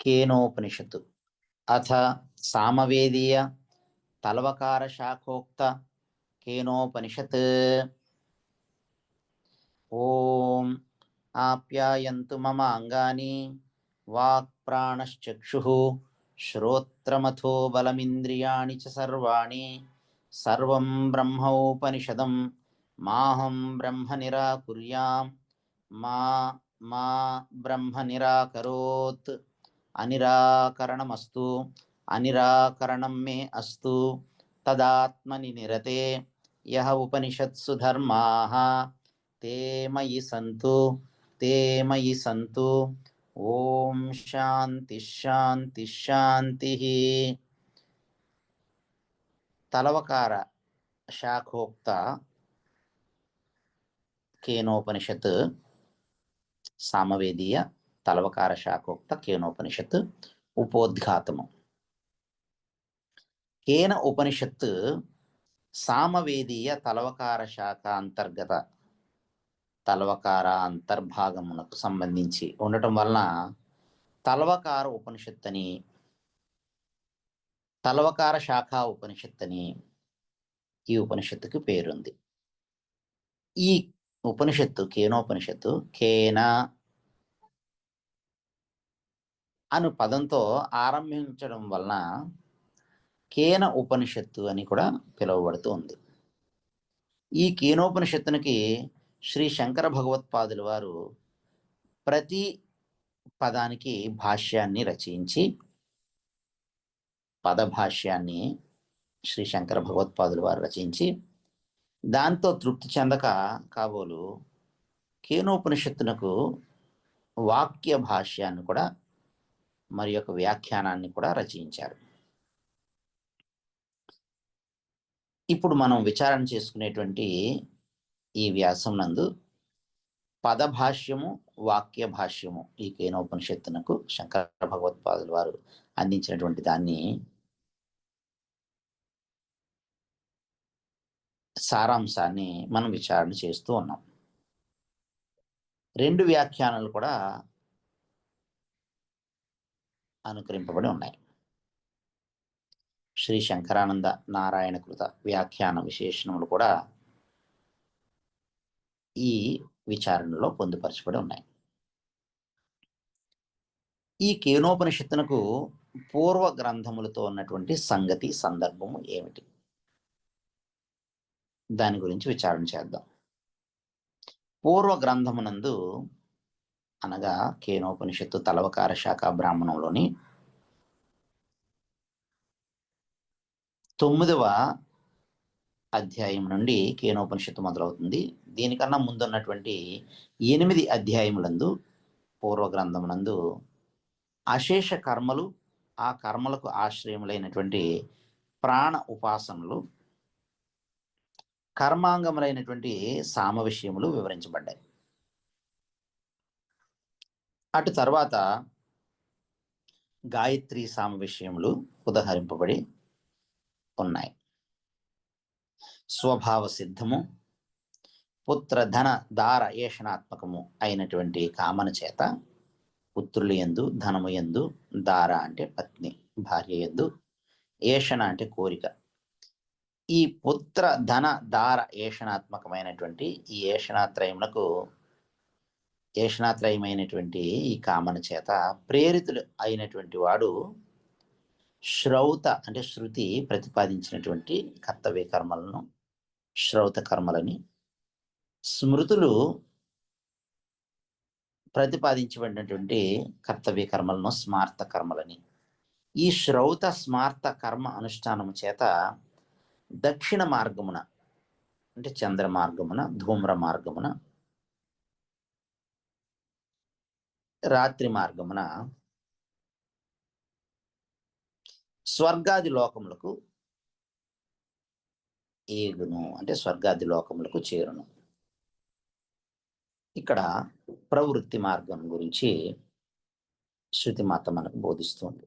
కేనోపనిషత్తు అథ సామవేదీయ తల్వకార శాఖోక్త కేనోపనిషత్. ఓం ఆప్యాయంతు మమ అంగాని వాక్ ప్రాణశ్చక్షుః శ్రోత్రమథో బలమింద్రియాణి చ సర్వాణి సర్వం బ్రహ్మోపనిషదం మాహం బ్రహ్మ నిరాకుర్యాం మా మా బ్రహ్మ నిరాకరోత్ అనిరాకరణమస్తు అనిరాకరణం మే అస్తు తదాత్మని నిరతే యః ఉపనిషత్సు ధర్మాః తే మయి సంతు ఓం శాంతి శాంతి శాంతి. తలవకార శాఖోక్త కేనోపనిషత్ సామవేదీయ తలవకార శాఖోక్త కేనోపనిషత్ ఉపోద్ఘాతము. కేన ఉపనిషత్ సామవేదీయ తలవకార శాఖ అంతర్గత తలవకార అంతర్భాగమునకు సంబంధించి ఉండటం వలన తలవకార ఉపనిషత్ అని, తలవకార శాఖ ఉపనిషత్ అని ఈ ఉపనిషత్తుకి పేరుంది. ఈ ఉపనిషత్తు కేనోపనిషత్తు కేన అను పదంతో ఆరంభించడం వలన కేన ఉపనిషత్తు అని కూడా పిలువబడుతూ ఉంది. ఈ కేనోపనిషత్తునికి శ్రీ శంకర భగవత్పాదుల వారు ప్రతి పదానికి భాష్యాన్ని రచించి, పదభాష్యాన్ని శ్రీ శంకర భగవత్పాదుల వారు రచించి దాంతో తృప్తి చెందక కాబోలు కేనోపనిషత్తునకు వాక్య భాష్యాన్ని కూడా మరి యొక్క వ్యాఖ్యానాన్ని కూడా రచించారు. ఇప్పుడు మనం విచారణ చేసుకునేటువంటి ఈ వ్యాసం నందు పదభాష్యము వాక్య భాష్యము ఈ కేనోపనిషత్తునకు శంకర భగవత్పాదుల వారు అందించినటువంటి దాన్ని సారాంశాన్ని మనం విచారణ చేస్తూ ఉన్నాం. 2 వ్యాఖ్యానాలు కూడా అనుకరింపబడి ఉన్నాయి. శ్రీ శంకరానంద నారాయణ కృత వ్యాఖ్యాన విశేషణములు కూడా ఈ విచారణలో పొందుపరచబడి ఉన్నాయి. ఈ కేనోపనిషత్తునకు పూర్వ గ్రంథములతో ఉన్నటువంటి సంగతి సందర్భము ఏమిటి, దాని గురించి విచారణ చేద్దాం. పూర్వ గ్రంథమునందు అనగా కేనోపనిషత్తు తలవకార శాఖ బ్రాహ్మణంలోని 9వ అధ్యాయం నుండి కేనోపనిషత్తు మొదలవుతుంది. దీనికన్నా ముందున్నటువంటి 8 అధ్యాయములందు పూర్వ గ్రంథమునందు అశేష కర్మలు, ఆ కర్మలకు ఆశ్రయములైనటువంటి ప్రాణ ఉపాసనలు, కర్మాంగములైనటువంటి సామ విషయములు వివరించబడ్డాయి. అటు తర్వాత గాయత్రి సామ విషయములు ఉదహరింపబడి ఉన్నాయి. స్వభావ సిద్ధము, పుత్ర ధన దార ఏషణాత్మకము అయినటువంటి కామన చేత పుత్రుల యందు, ధనము యందు, దార అంటే పత్ని భార్య యందు, ఏషణ అంటే కోరిక, ఈ పుత్ర ధన దార ఏషణాత్మకమైనటువంటి ఈ ఏషణాత్రయమైనటువంటి ఈ కామన చేత ప్రేరితులు అయినటువంటి వాడు శ్రౌత అంటే శృతి ప్రతిపాదించినటువంటి కర్తవ్య కర్మలను శ్రౌత కర్మలని, స్మృతులు ప్రతిపాదించబడినటువంటి కర్తవ్య కర్మలను స్మార్త కర్మలని, ఈ శ్రౌత స్మార్త కర్మ అనుష్ఠానము చేత దక్షిణ మార్గమున అంటే చంద్ర మార్గమున, ధూమ్ర మార్గమున, రాత్రి మార్గమున స్వర్గాది లోకములకు ఏగును అంటే స్వర్గాది లోకములకు చేరును. ఇక్కడ ప్రవృత్తి మార్గం గురించి శృతిమాత మనకు బోధిస్తుంది.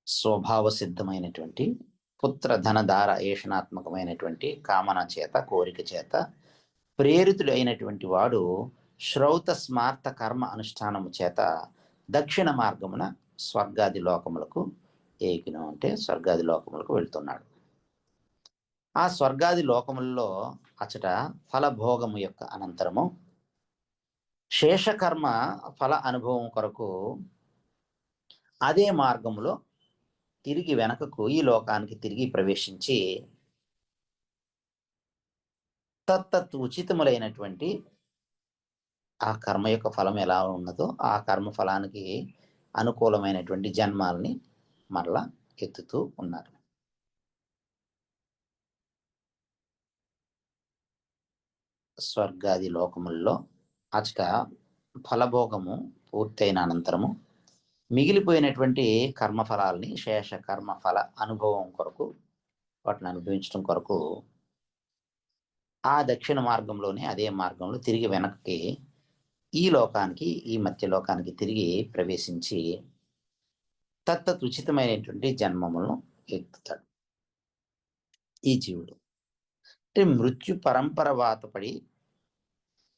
స్వభావ సిద్ధమైనటువంటి పుత్ర ధనధార ఏషణాత్మకమైనటువంటి కామన చేత, కోరిక చేత ప్రేరితుడు అయినటువంటి వాడు శ్రౌత స్మార్త కర్మ అనుష్ఠానము చేత దక్షిణ మార్గమున స్వర్గాది లోకములకు ఏకిను అంటే స్వర్గాది లోకములకు వెళ్తున్నాడు. ఆ స్వర్గాది లోకములలో అచట ఫలభోగము యొక్క అనంతరము శేషకర్మ ఫల అనుభవం కొరకు అదే మార్గములో తిరిగి వెనకకు ఈ లోకానికి తిరిగి ప్రవేశించి తత్తత్ ఉచితములైనటువంటి ఆ కర్మ యొక్క ఫలం ఎలా ఉన్నదో ఆ కర్మ ఫలానికి అనుకూలమైనటువంటి జన్మాలని మరలా ఎత్తుతూ ఉన్నారు. స్వర్గాది లోకముల్లో అచట ఫలభోగము పూర్తయిన అనంతరము మిగిలిపోయినటువంటి కర్మఫలాల్ని శేష కర్మ ఫల అనుభవం కొరకు వాటిని అనుభవించడం కొరకు ఆ దక్షిణ మార్గంలోనే అదే మార్గంలో తిరిగి వెనక్కి ఈ లోకానికి ఈ మధ్య లోకానికి తిరిగి ప్రవేశించి తత్తత్ ఉచితమైనటువంటి జన్మములను ఎత్తుతాడు ఈ జీవుడు. అంటే మృత్యు పరంపర వాతపడి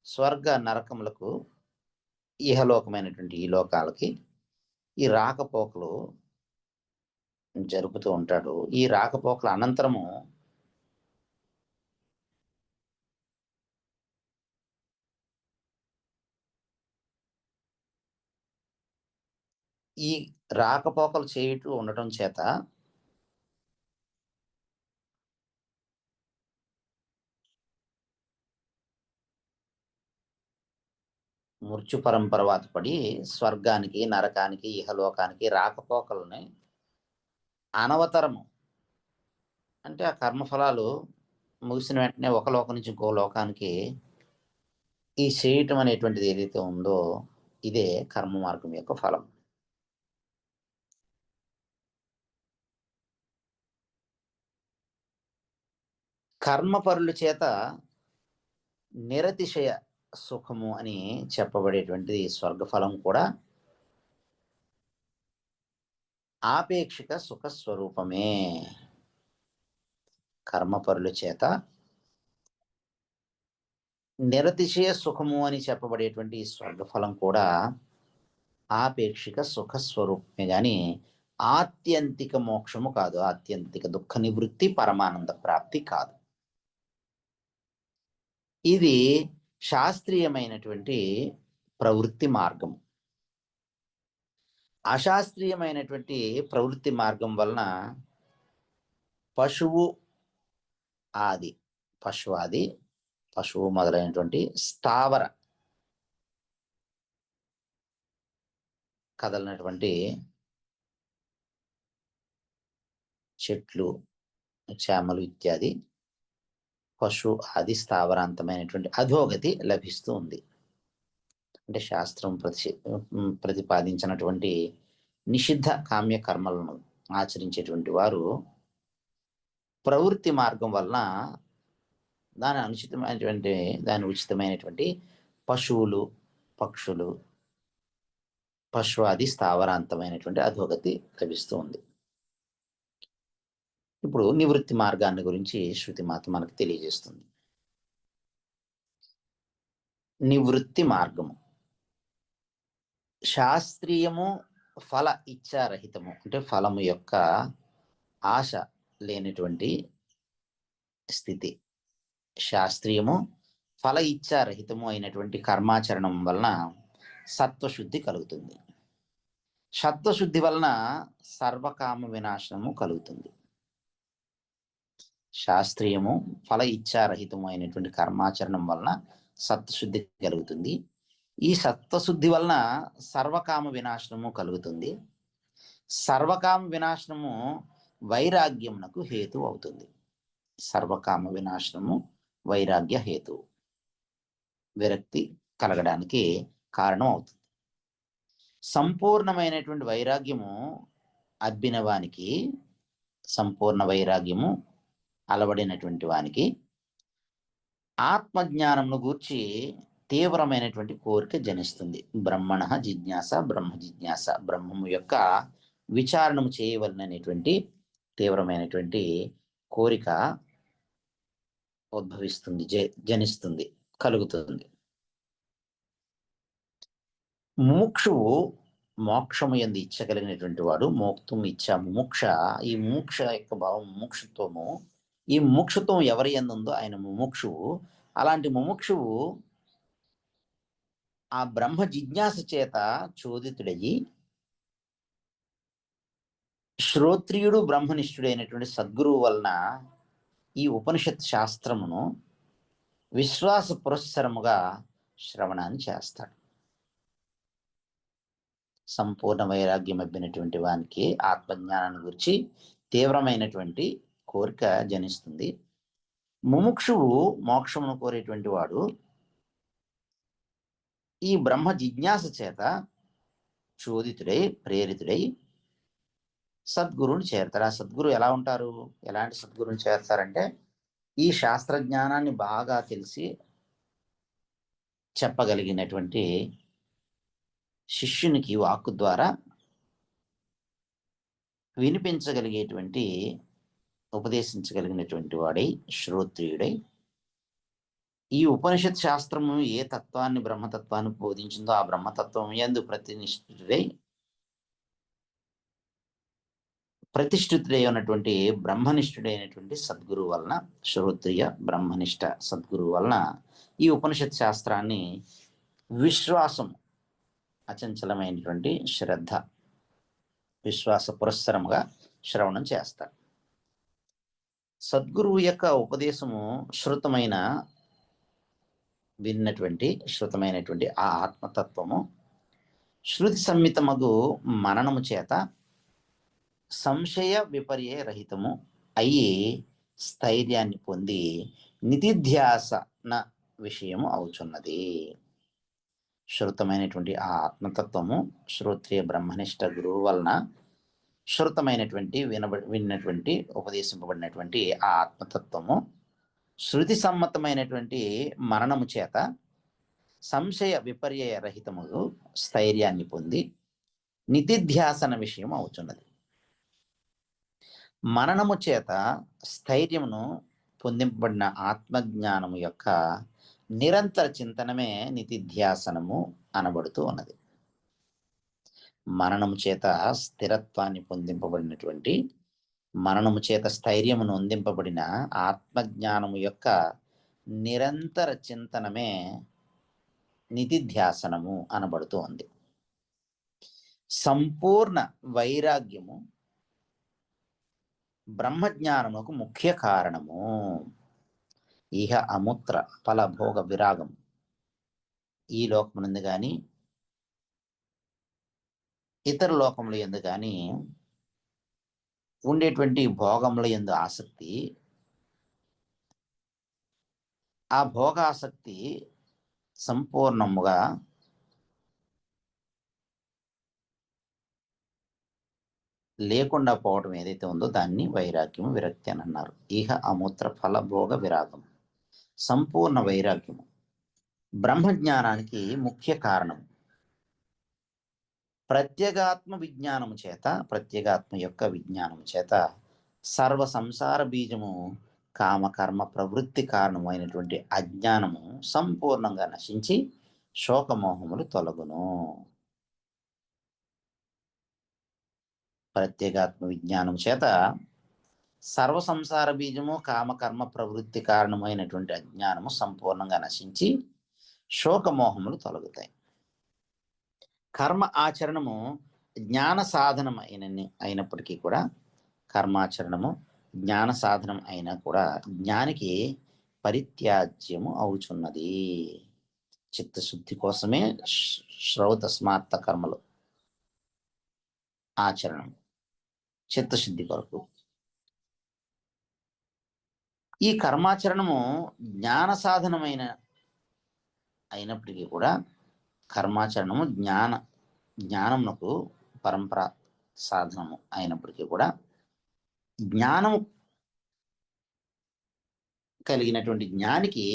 స్వర్గ నరకములకు ఇహలోకమైనటువంటి ఈ లోకాలకి ఈ రాకపోకలు జరుపుతూ ఉంటాడు. ఈ రాకపోకల అనంతరము ఈ రాకపోకలు చేయుతూ ఉండటం చేత మృత్యు పరంపరవాత పడి స్వర్గానికి నరకానికి ఇహలోకానికి రాకపోకలని అనవతరము అంటే ఆ కర్మఫలాలు ముగిసిన వెంటనే ఒక లోకం నుంచి ఇంకో లోకానికి ఈ చేయటం అనేటువంటిది ఏదైతే ఉందో ఇదే కర్మ మార్గం యొక్క ఫలం. కర్మపరుల చేత నిరతిశయ సుఖము అని చెప్పబడేటువంటిది స్వర్గఫలం కూడా ఆపేక్షిక సుఖ స్వరూపమే. కర్మపరుల చేత నిరతిశయ సుఖము అని చెప్పబడేటువంటి స్వర్గఫలం కూడా ఆపేక్షిక సుఖ స్వరూపమే గాని ఆత్యంతిక మోక్షము కాదు, ఆత్యంతిక దుఃఖ నివృత్తి పరమానంద ప్రాప్తి కాదు. ఇది శాస్త్రీయమైనటువంటి ప్రవృత్తి మార్గం. అశాస్త్రీయమైనటువంటి ప్రవృత్తి మార్గం వలన పశువు మొదలైనటువంటి స్థావర కదలినటువంటి చెట్లు చేమలు ఇత్యాది పశు ఆది స్థావరాంతమైనటువంటి అధోగతి లభిస్తూ ఉంది. అంటే శాస్త్రం ప్రతిపాదించినటువంటి నిషిద్ధ కామ్య కర్మలను ఆచరించేటువంటి వారు ప్రవృత్తి మార్గం వలన దాని ఉచితమైనటువంటి పశువులు పక్షులు పశువాది స్థావరాంతమైనటువంటి అధోగతి లభిస్తూ ఉంది. ఇప్పుడు నివృత్తి మార్గాన్ని గురించి శృతి మాత మనకు తెలియజేస్తుంది. నివృత్తి మార్గము శాస్త్రీయము ఫల ఇచ్ఛారహితము అంటే ఫలము యొక్క ఆశ లేనటువంటి స్థితి. శాస్త్రీయము ఫల ఇచ్ఛారహితము అయినటువంటి కర్మాచరణం వలన సత్వశుద్ధి కలుగుతుంది. సత్వశుద్ధి వలన సర్వకామ వినాశనము కలుగుతుంది. శాస్త్రీయము ఫల ఇచ్ఛారహితము అయినటువంటి కర్మాచరణం వలన సత్వశుద్ధి కలుగుతుంది. ఈ సత్వశుద్ధి వలన సర్వకామ వినాశనము కలుగుతుంది. సర్వకామ వినాశనము వైరాగ్యమునకు హేతు అవుతుంది. సర్వకామ వినాశనము వైరాగ్య హేతు, విరక్తి కలగడానికి కారణం అవుతుంది. సంపూర్ణమైనటువంటి వైరాగ్యము అబ్బినవానికి, సంపూర్ణ వైరాగ్యము అలవడినటువంటి వానికి ఆత్మజ్ఞానమును గూర్చి తీవ్రమైనటువంటి కోరిక జనిస్తుంది. బ్రహ్మణ జిజ్ఞాస, బ్రహ్మ జిజ్ఞాస, బ్రహ్మము యొక్క విచారణము చేయవలననేటువంటి తీవ్రమైనటువంటి కోరిక ఉద్భవిస్తుంది, జనిస్తుంది, కలుగుతుంది. ముముక్షువు మోక్షము యందు ఇచ్చగలిగినటువంటి వాడు మోక్తుం ఇచ్చా ముముక్ష. ఈ ముముక్ష యొక్క భావం ముముక్షుత్వము. ఈ ముముక్షుత్వం ఎవరి యందు ఉందో ఆయన ముముక్షువు. అలాంటి ముముక్షువు ఆ బ్రహ్మ జిజ్ఞాస చేత చోదితుడయి శ్రోత్రియుడు బ్రహ్మనిష్ఠుడైనటువంటి సద్గురువు వలన ఈ ఉపనిషత్ శాస్త్రమును విశ్వాస పురస్సరముగా శ్రవణాన్ని చేస్తాడు. సంపూర్ణ వైరాగ్యం అబ్బినటువంటి వానికి ఆత్మజ్ఞానాన్ని గురించి తీవ్రమైనటువంటి కోరిక జనిస్తుంది. ముముక్షువు మోక్షమును కోరేటువంటి వాడు ఈ బ్రహ్మ జిజ్ఞాస చేత చోదితుడై ప్రేరితుడై సద్గురువుని చేరతారు. ఆ సద్గురు ఎలా ఉంటారు? ఎలాంటి సద్గురువుని చేరతారంటే ఈ శాస్త్రజ్ఞానాన్ని బాగా తెలిసి చెప్పగలిగినటువంటి శిష్యునికి వాక్కు ద్వారా వినిపించగలిగేటువంటి ఉపదేశించగలిగినటువంటి వాడై శ్రోత్రియుడై ఈ ఉపనిషత్ శాస్త్రము ఏ తత్వాన్ని బ్రహ్మతత్వాన్ని బోధించిందో ఆ బ్రహ్మతత్వం యందు ప్రతిష్ఠితుడై ఉన్నటువంటి బ్రహ్మనిష్ఠుడైనటువంటి సద్గురు వలన, శ్రోత్రియ బ్రహ్మనిష్ట సద్గురు వలన ఈ ఉపనిషత్ శాస్త్రాన్ని విశ్వాసం, అచంచలమైనటువంటి శ్రద్ధ, విశ్వాస పురస్సరముగా శ్రవణం చేస్తారు. సద్గురువు యొక్క ఉపదేశము శృతమైనటువంటి ఆ ఆత్మతత్వము శృతి సమ్మితమగు మననము చేత సంశయ విపర్య రహితము అయ్యి స్థైర్యాన్ని పొంది నిధిధ్యాసన విషయము అవుచున్నది. శృతమైనటువంటి ఆ ఆత్మతత్వము శ్రోత్రియ బ్రహ్మనిష్ట గురువు వలన విన్నటువంటి ఉపదేశింపబడినటువంటి ఆ ఆత్మతత్వము శృతి సమ్మతమైనటువంటి మరణము చేత సంశయ విపర్య రహితము స్థైర్యాన్ని పొంది నిధిధ్యాసన విషయం అవుతున్నది. మననము చేత స్థైర్యమును పొందింపబడిన ఆత్మజ్ఞానము యొక్క నిరంతర చింతనమే నిధిధ్యాసనము అనబడుతూ ఉన్నది. మననము చేత స్థిరత్వాన్ని పొందింపబడినటువంటి, మననము చేత స్థైర్యమును అందింపబడిన ఆత్మజ్ఞానము యొక్క నిరంతర చింతనమే నిధిధ్యాసనము అనబడుతూ ఉంది. సంపూర్ణ వైరాగ్యము బ్రహ్మజ్ఞానముకు ముఖ్య కారణము. ఇహ అముత్ర ఫలభోగ విరాగం, ఈ లోకమునందు కానీ ఇతర లోకముల యందు కానీ ఉండేటువంటి భోగముల యందు ఆసక్తి, ఆ భోగాసక్తి సంపూర్ణముగా లేకుండా పోవడం ఏదైతే ఉందో దాన్ని వైరాగ్యము, విరక్తి అని అన్నారు. ఇహ అమూత్ర ఫల భోగ విరాగం, సంపూర్ణ వైరాగ్యము బ్రహ్మజ్ఞానానికి ముఖ్య కారణం. ప్రత్యేగాత్మ విజ్ఞానము చేత, ప్రత్యేగాత్మ యొక్క విజ్ఞానము చేత సర్వ సంసార బీజము కామకర్మ ప్రవృత్తి కారణమైనటువంటి అజ్ఞానము సంపూర్ణంగా నశించి శోకమోహములు తొలగును. ప్రత్యేగాత్మ విజ్ఞానం చేత సర్వ సంసార బీజము కామకర్మ ప్రవృత్తి కారణమైనటువంటి అజ్ఞానము సంపూర్ణంగా నశించి శోకమోహములు తొలగుతాయి. కర్మ ఆచరణము జ్ఞాన సాధనం అయినప్పటికీ కూడా, కర్మాచరణము జ్ఞాన సాధనం అయినా కూడా జ్ఞానికి పరిత్యాజ్యము అవుచున్నది. చిత్తశుద్ధి కోసమే శ్రౌత స్మార్త కర్మలు ఆచరణం, చిత్తశుద్ధి కొరకు. ఈ కర్మాచరణము జ్ఞాన సాధనమైన అయినప్పటికీ కూడా, కర్మాచరణము జ్ఞానమునకు పరంపర సాధనము అయినప్పటికీ కూడా, జ్ఞానము కలిగినటువంటి జ్ఞానికి,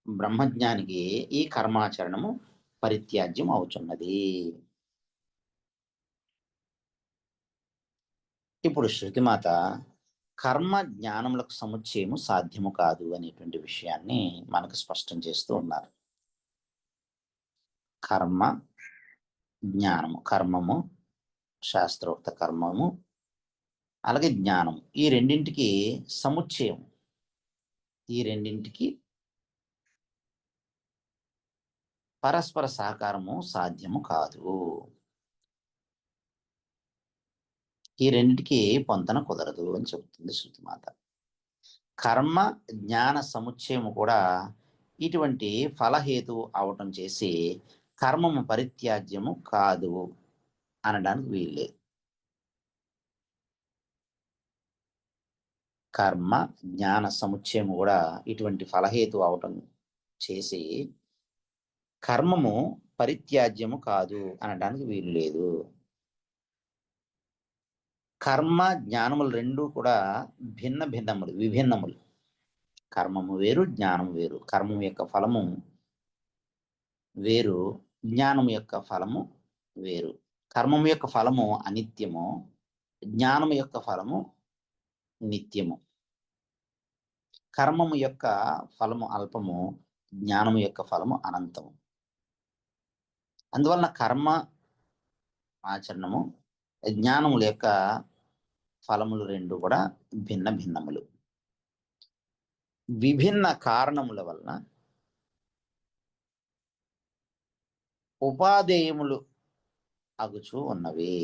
బ్రహ్మజ్ఞానికి ఈ కర్మాచరణము పరిత్యాజ్యం అవుతున్నది. ఇప్పుడు శృతిమాత కర్మ జ్ఞానములకు సముచ్చయము సాధ్యము కాదు అనేటువంటి విషయాన్ని మనకు స్పష్టం చేస్తూ ఉన్నారు. కర్మ జ్ఞానము, కర్మము శాస్త్రోక్త కర్మము అలాగే జ్ఞానం, ఈ రెండింటికి సముచ్చయం, ఈ రెండింటికి పరస్పర సహకారము సాధ్యము కాదు. ఈ రెండిటికి పొంతన కుదరదు అని చెబుతుంది శృతిమాత. కర్మ జ్ఞాన సముచ్చయము కూడా ఇటువంటి ఫలహేతు అవటం చేసి కర్మము పరిత్యాజ్యము కాదు అనడానికి వీల్లేదు. కర్మ జ్ఞాన సముచ్చయము కూడా ఇటువంటి ఫలహేతు అవటం చేసి కర్మము పరిత్యాజ్యము కాదు అనడానికి వీలు లేదు. కర్మ జ్ఞానములు రెండు కూడా భిన్నములు, విభిన్నములు. కర్మము వేరు, జ్ఞానము వేరు. కర్మము యొక్క ఫలము వేరు, జ్ఞానము యొక్క ఫలము వేరు. కర్మము యొక్క ఫలము అనిత్యము, జ్ఞానము యొక్క ఫలము నిత్యము. కర్మము యొక్క ఫలము అల్పము, జ్ఞానము యొక్క ఫలము అనంతము. అందువలన కర్మ ఆచరణము, జ్ఞానముల యొక్క ఫలములు రెండు కూడా భిన్నములు. విభిన్న కారణముల వలన ఉపాదేయములు అగుచూ ఉన్నవి.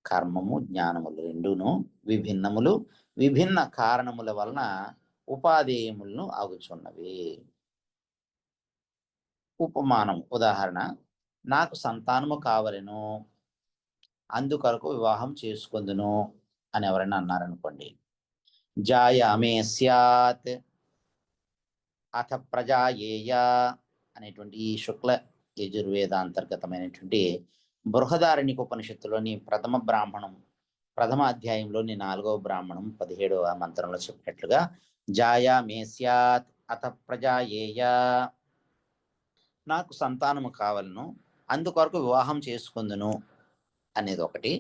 కర్మము జ్ఞానములు రెండును విభిన్నములు, విభిన్న కారణముల వలన ఉపాదేయములను అగుచున్నవి. ఉపమానం, ఉదాహరణ, నాకు సంతానము కావలెను, అందుకొరకు వివాహం చేసుకుందును అని ఎవరైనా అన్నారనుకోండి. జాయామే స్యాత్ అథ ప్రజాయేయ అనేటువంటి ఈ శుక్ల యజుర్వేదాంతర్గతమైనటువంటి బృహదారణ్యక ఉపనిషత్తులోని ప్రథమ అధ్యాయంలోని 4వ బ్రాహ్మణం 17వ మంత్రంలో చెప్పినట్లుగా జాయామే స్యాత్ అథ ప్రజాయేయ, నాకు సంతానము కావలను, అందుకొరకు వివాహం చేసుకుందును అనేది ఒకటి.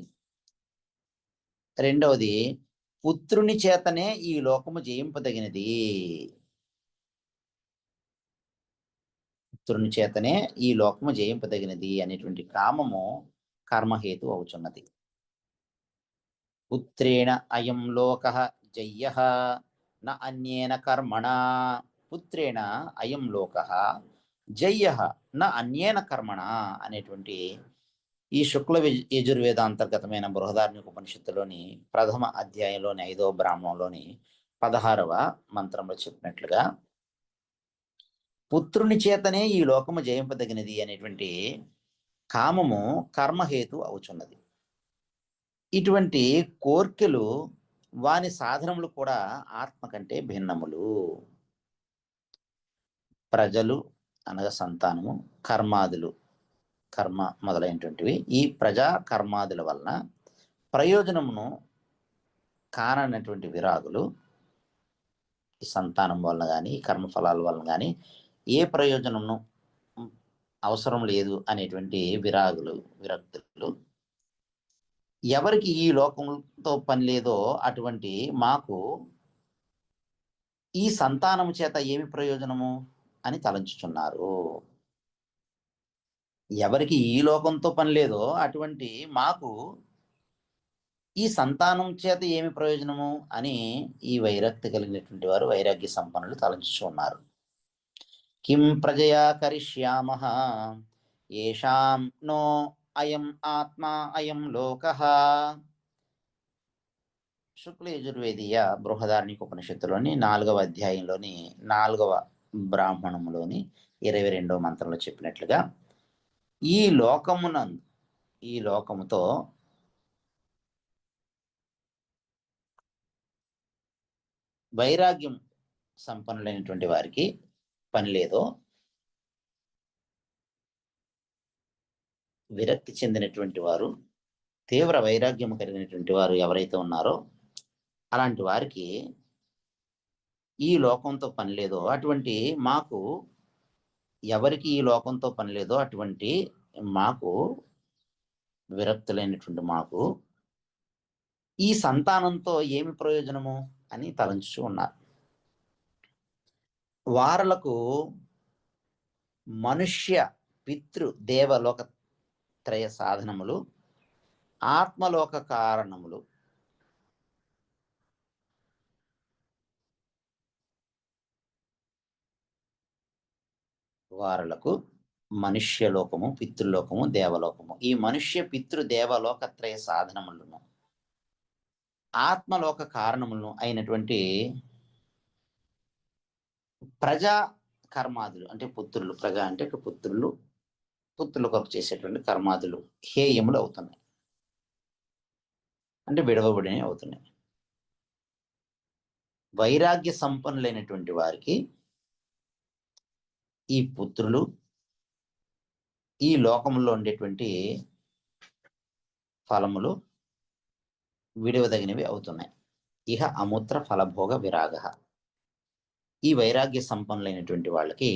రెండవది, పుత్రుని చేతనే ఈ లోకము జయింపదగినది. పుత్రుని చేతనే ఈ లోకము జయింపదగినది అనేటువంటి కామము కర్మహేతు అవుచున్నది. పుత్రేణ అయం లోకః జయ్యః న అన్యేన కర్మణా. పుత్రేణ అయం లోకః జయ్యః న అన్యేన కర్మణా అనేటువంటి ఈ శుక్ల యజుర్వేదాంతర్గతమైన బృహదారణ్యక ఉపనిషత్తులోని ప్రథమ అధ్యాయంలోని 5వ బ్రాహ్మణంలోని 16వ మంత్రంలో చెప్పినట్లుగా పుత్రుని చేతనే ఈ లోకము జయింపదగినది అనేటువంటి కామము కర్మహేతు అవుచున్నది. ఇటువంటి కోర్కెలు వాని సాధనములు కూడా ఆత్మ కంటే భిన్నములు. ప్రజలు అనగా సంతానము, కర్మాదులు, కర్మ మొదలైనటువంటివి, ఈ ప్రజా కర్మాదుల వలన ప్రయోజనమును కానటువంటి విరాగులు, ఈ సంతానం వలన కానీ కర్మఫలాల వలన కానీ ఏ ప్రయోజనమును అవసరం లేదు అనేటువంటి విరక్తులు, ఎవరికి ఈ లోకంతో పని లేదో అటువంటి మాకు ఈ సంతానము చేత ఏమి ప్రయోజనము అని తలంచుచున్నారు. ఎవరికి ఈ లోకంతో పని లేదో అటువంటి మాకు ఈ సంతానం చేత ఏమి ప్రయోజనము అని ఈ వైరక్తి కలిగినటువంటి వారు, వైరాగ్య సంపన్నులు తలంచుచున్నారు. కిం ప్రజయా కరిష్యామః ఏషాం నో అయం ఆత్మా అయం లోకః. శుక్ల యజుర్వేదీయ బృహదారణ్యక ఉపనిషత్తులోని 4వ అధ్యాయంలోని 4వ బ్రాహ్మణంలోని 22వ మంత్రంలో చెప్పినట్లుగా ఈ లోకముతో వైరాగ్యం సంపన్నులైనటువంటి వారికి పని లేదో, విరక్తి చెందినటువంటి వారు, తీవ్ర వైరాగ్యం కలిగినటువంటి వారు ఎవరైతే ఉన్నారో అలాంటి వారికి ఈ లోకంతో పని లేదో అటువంటి మాకు, ఎవరికి ఈ లోకంతో పని లేదో అటువంటి మాకు, విరక్తులైనటువంటి మాకు ఈ సంతానంతో ఏమి ప్రయోజనము అని తలంచుచూ ఉన్నారు. వారలకు మనుష్య పితృ దేవలోక త్రయ సాధనములు, ఆత్మలోక కారణములు, వారలకు మనుష్యలోకము, పితృలోకము, దేవలోకము. ఈ మనుష్య పితృ దేవలోకత్రయ సాధనములను ఆత్మలోక కారణములను అయినటువంటి ప్రజా కర్మాదులు అంటే పుత్రులు, ప్రజ అంటే పుత్రులు, పుత్రుల కొరకు చేసేటువంటి కర్మాదులు హేయములు అవుతున్నాయి, అంటే విడవబడినవి అవుతున్నాయి. వైరాగ్య సంపన్నులైనటువంటి వారికి ఈ పుత్రులు, ఈ లోకంలో ఉండేటువంటి ఫలములు విడవదగినవి అవుతున్నాయి. ఇహ అమూత్ర ఫలభోగ విరాగ. ఈ వైరాగ్య సంపన్నులైనటువంటి వాళ్ళకి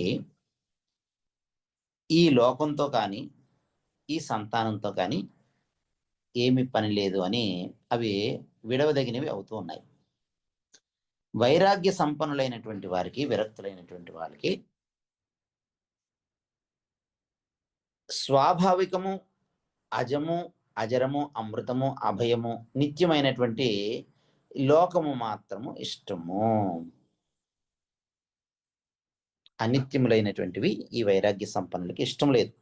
ఈ లోకంతో కానీ ఈ సంతానంతో కానీ ఏమి పని లేదు అని అవి విడవదగినవి అవుతూ ఉన్నాయి. వైరాగ్య సంపన్నులైనటువంటి వారికి, విరక్తులైనటువంటి వాళ్ళకి స్వాభావికము, అజము, అజరము, అమృతము, అభయము, నిత్యమైనటువంటి లోకము మాత్రము ఇష్టము. అనిత్యములైనటువంటివి ఈ వైరాగ్య సంపన్నులకి ఇష్టం లేదు.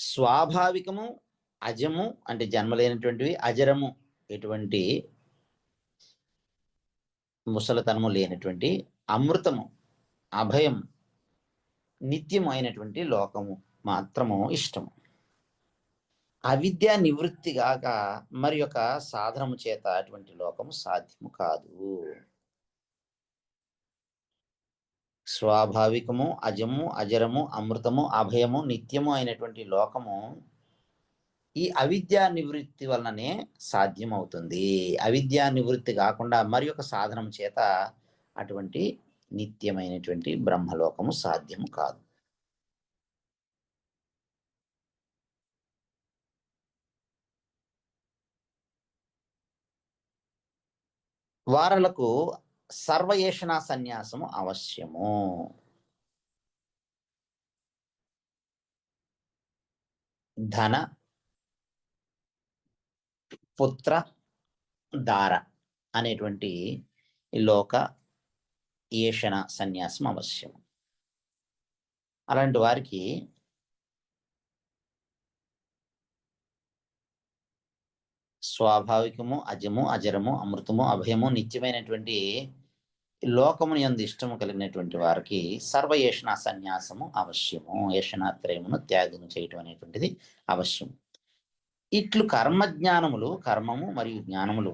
స్వాభావికము, అజము అంటే జన్మలేనటువంటివి, అజరము ఎటువంటి ముసలతనము లేనటువంటి, అమృతము అభయం నిత్యము అయినటువంటి లోకము మాత్రము ఇష్టము. అవిద్య నివృత్తి గాక మరి యొక్క సాధనము చేత అటువంటి లోకము సాధ్యము కాదు. స్వాభావికము, అజము, అజరము, అమృతము, అభయము, నిత్యము అయినటువంటి లోకము ఈ అవిద్యా నివృత్తి వలననే సాధ్యమవుతుంది. అవిద్యా నివృత్తి కాకుండా మరి ఒక సాధనం చేత అటువంటి నిత్యమైనటువంటి బ్రహ్మలోకము సాధ్యము కాదు. వారలకు సర్వయేషణా సన్యాసము అవశ్యము. ధన, పుత్ర, దార అనేటువంటి లోక ఏషణ సన్యాసం అవశ్యం. అలాంటి వారికి స్వాభావికము, అజము, అజరము, అమృతము, అభయము, నిత్యమైనటువంటి లోకముని యందు ఇష్టము కలిగినటువంటి వారికి సర్వయేషణ సన్యాసము అవశ్యము. ఏషణాత్రయమును త్యాగము చేయటం అనేటువంటిది అవశ్యం. ఇట్లు కర్మజ్ఞానములు, కర్మము మరియు జ్ఞానములు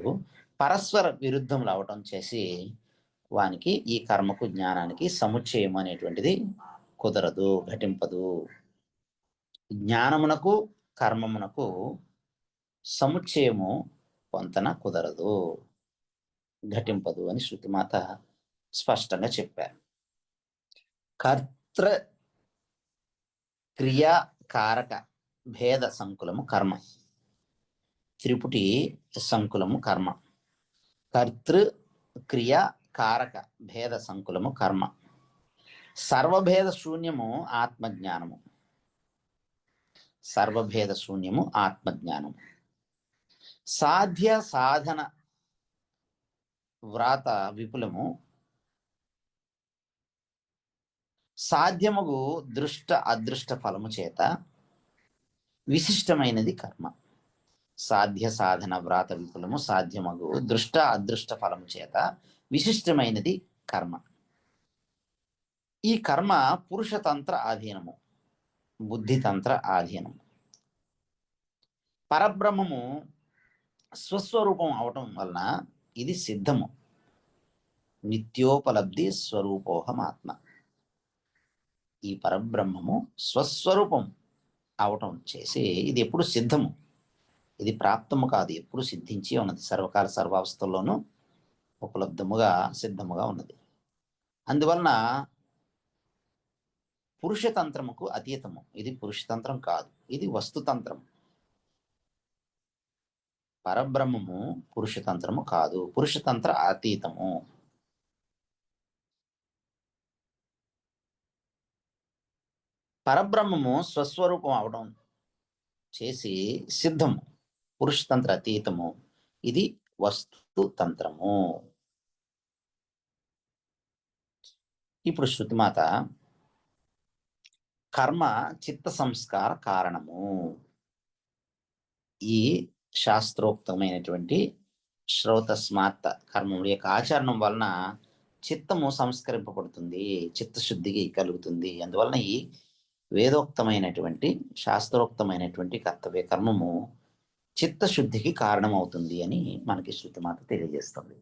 పరస్పర విరుద్ధములు అవటం చేసి వానికి ఈ కర్మకు జ్ఞానానికి సముచ్చయము అనేటువంటిది కుదరదు, ఘటింపదు. జ్ఞానమునకు కర్మమునకు సముచ్చయము పొంతన కుదరదు, ఘటింపదు అని శృతిమాత స్పష్టంగా చెప్పారు. కర్తృ క్రియాకారక భేద సంకులము కర్మ. త్రిపుటి సంకులము కర్మ. కర్తృ క్రియ కారక భేద సంకులము కర్మ. సర్వభేద శూన్యము ఆత్మజ్ఞానము. సర్వభేద శూన్యము ఆత్మజ్ఞానము. సాధ్య సాధన వ్రాత విపులము. సాధ్యముగు దృష్ట అదృష్ట ఫలము చేత విశిష్టమైనది కర్మ. సాధ్య సాధన వ్రాత విపులము, సాధ్యమగు దృష్ట అదృష్ట ఫలము చేత విశిష్టమైనది కర్మ. ఈ కర్మ పురుషతంత్ర ఆధీనము, బుద్ధితంత్ర ఆధీనము. పరబ్రహ్మము స్వస్వరూపం అవటం వలన ఇది సిద్ధము. నిత్యోపలబ్ధి స్వరూపోహమాత్మ. ఈ పరబ్రహ్మము స్వస్వరూపం అవటం చేసి ఇది ఎప్పుడు సిద్ధము, ఇది ప్రాప్తము కాదు, ఎప్పుడు సిద్ధించి ఉన్నది. సర్వకాల సర్వావస్థల్లోనూ ఉపలబ్ధముగా సిద్ధముగా ఉన్నది. అందువలన పురుషతంత్రముకు అతీతము. ఇది పురుషతంత్రం కాదు, ఇది వస్తుతంత్రం. పరబ్రహ్మము పురుషతంత్రము కాదు, పురుషతంత్ర అతీతము. పరబ్రహ్మము స్వస్వరూపం అవడం చేసి సిద్ధము, పురుషతంత్ర అతీతము. ఇది వస్తుతంత్రము. ఇప్పుడు శృతిమాత కర్మ చిత్త సంస్కార కారణము. ఈ శాస్త్రోక్తమైనటువంటి శ్రౌత స్మార్త కర్మముల యొక్క ఆచరణం వలన చిత్తము సంస్కరింపబడుతుంది, చిత్తశుద్ధికి కలుగుతుంది. అందువలన ఈ వేదోక్తమైనటువంటి శాస్త్రోక్తమైనటువంటి కర్తవ్య కర్మము చిత్తశుద్ధికి కారణమవుతుంది అని మనకి శృతిమాత తెలియజేస్తుంది.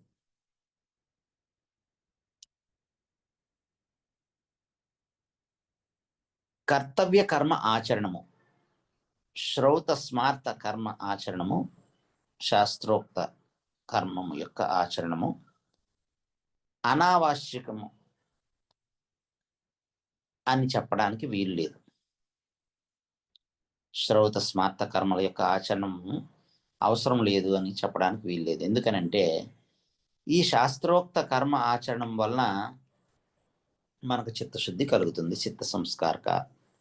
కర్తవ్య కర్మ ఆచరణము, శ్రౌత స్మార్త కర్మ ఆచరణము, శాస్త్రోక్త కర్మము యొక్క ఆచరణము అనావశ్యకము అని చెప్పడానికి వీలు లేదు. శ్రౌత స్మార్త కర్మల యొక్క ఆచరణము అవసరం లేదు అని చెప్పడానికి వీలు లేదు. ఎందుకనంటే ఈ శాస్త్రోక్త కర్మ ఆచరణం వలన మనకు చిత్తశుద్ధి కలుగుతుంది, చిత్త సంస్కార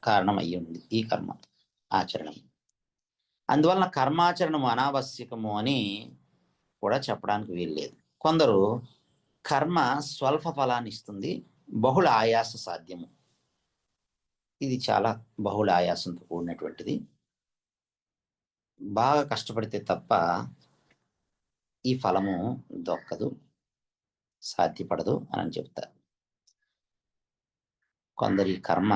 కారణం అయ్యి ఉంది ఈ కర్మ ఆచరణం. అందువలన కర్మాచరణము అనావశ్యకము అని కూడా చెప్పడానికి వీలు లేదు. కొందరు కర్మ స్వల్ప ఫలాన్ని ఇస్తుంది, బహుళ ఆయాస సాధ్యము. ఇది చాలా బహుళ ఆయాసంతో కూడినటువంటిది. బాగా కష్టపడితే తప్ప ఈ ఫలము దొక్కదు, సాధ్యపడదు అని చెప్తారు. కొందరి కర్మ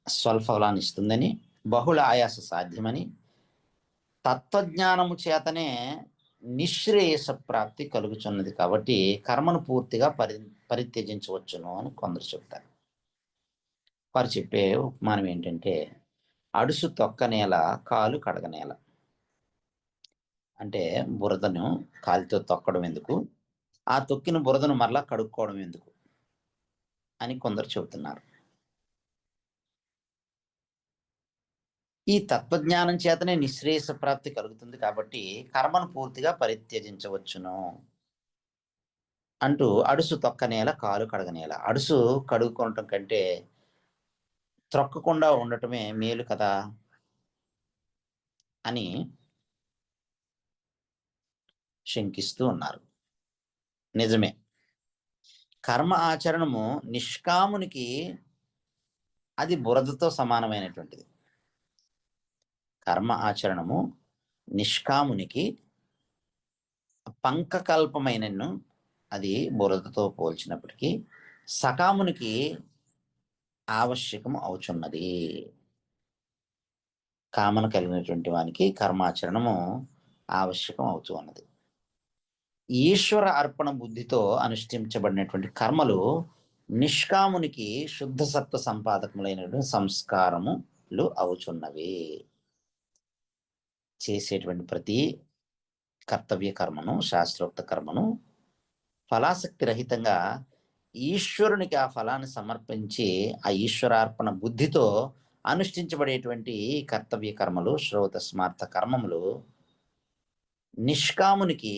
స్వల్ప ఫలాన్ని ఇస్తుందని, బహుళ ఆయాస సాధ్యమని, తత్వజ్ఞానము చేతనే నిశ్రేయస ప్రాప్తి కలుగుచున్నది కాబట్టి కర్మను పూర్తిగా పరిత్యజించవచ్చును అని కొందరు చెప్తారు. వారు చెప్పే ఉపమానం ఏంటంటే, అడుసు తొక్కనేల కాలు కడగనేల. అంటే బురదను కాలితో తొక్కడం ఎందుకు, ఆ తొక్కిన బురదను మరలా కడుక్కోవడం ఎందుకు అని కొందరు చెబుతున్నారు. ఈ తత్వజ్ఞానం చేతనే నిశ్రేయస ప్రాప్తి కలుగుతుంది కాబట్టి కర్మను పూర్తిగా పరిత్యజించవచ్చును అంటూ అడుసు తొక్కనేల కాలు కడగనేల. అడుసు కడుక్కోవటం కంటే త్రొక్కకుండా ఉండటమే మేలు కదా అని శంకిస్తూ ఉన్నారు. నిజమే, కర్మ ఆచరణము నిష్కామునికి అది బురదతో సమానమైనటువంటిది. కర్మ ఆచరణము నిష్కామునికి పంకకల్పమైనను అది బురదతో పోల్చినప్పటికీ సకామునికి ఆవశ్యకము అవుచున్నది. కామన కలిగినటువంటి వానికి కర్మాచరణము ఆవశ్యకం అవుతూ ఉన్నది. ఈశ్వర అర్పణ బుద్ధితో అనుష్ఠించబడినటువంటి కర్మలు నిష్కామునికి శుద్ధ సత్వ సంపాదకములైనటువంటి సంస్కారములు అవుచున్నవి. చేసేటువంటి ప్రతి కర్తవ్య కర్మను, శాస్త్రోక్త కర్మను ఫలాసక్తి రహితంగా ఈశ్వరునికి ఆ ఫలాన్ని సమర్పించి ఆ ఈశ్వరార్పణ బుద్ధితో అనుష్ఠించబడేటువంటి కర్తవ్య కర్మలు, శ్రౌత స్మార్త కర్మములు నిష్కామునికి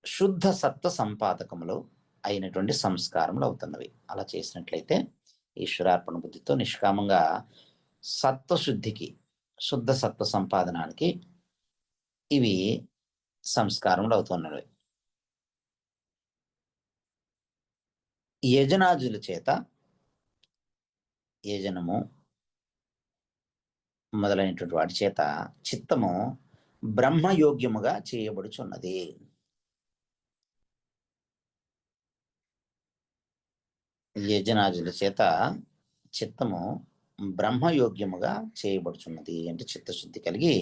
శుద్ధ సత్వ సంపాదకములు అయినటువంటి సంస్కారములు అవుతున్నవి. అలా చేసినట్లయితే ఈశ్వరార్పణ బుద్ధితో నిష్కామంగా సత్వశుద్ధికి, శుద్ధ సత్వ సంపాదనానికి ఇవి సంస్కారములు అవుతున్నవి. యజనాదుల చేత, యజనము మొదలైనటువంటి వాటి చేత చిత్తము బ్రహ్మయోగ్యముగా చేయబడుచున్నది. యజనాదుల చేత చిత్తము బ్రహ్మయోగ్యముగా చేయబడుచున్నది అంటే చిత్తశుద్ధి కలిగి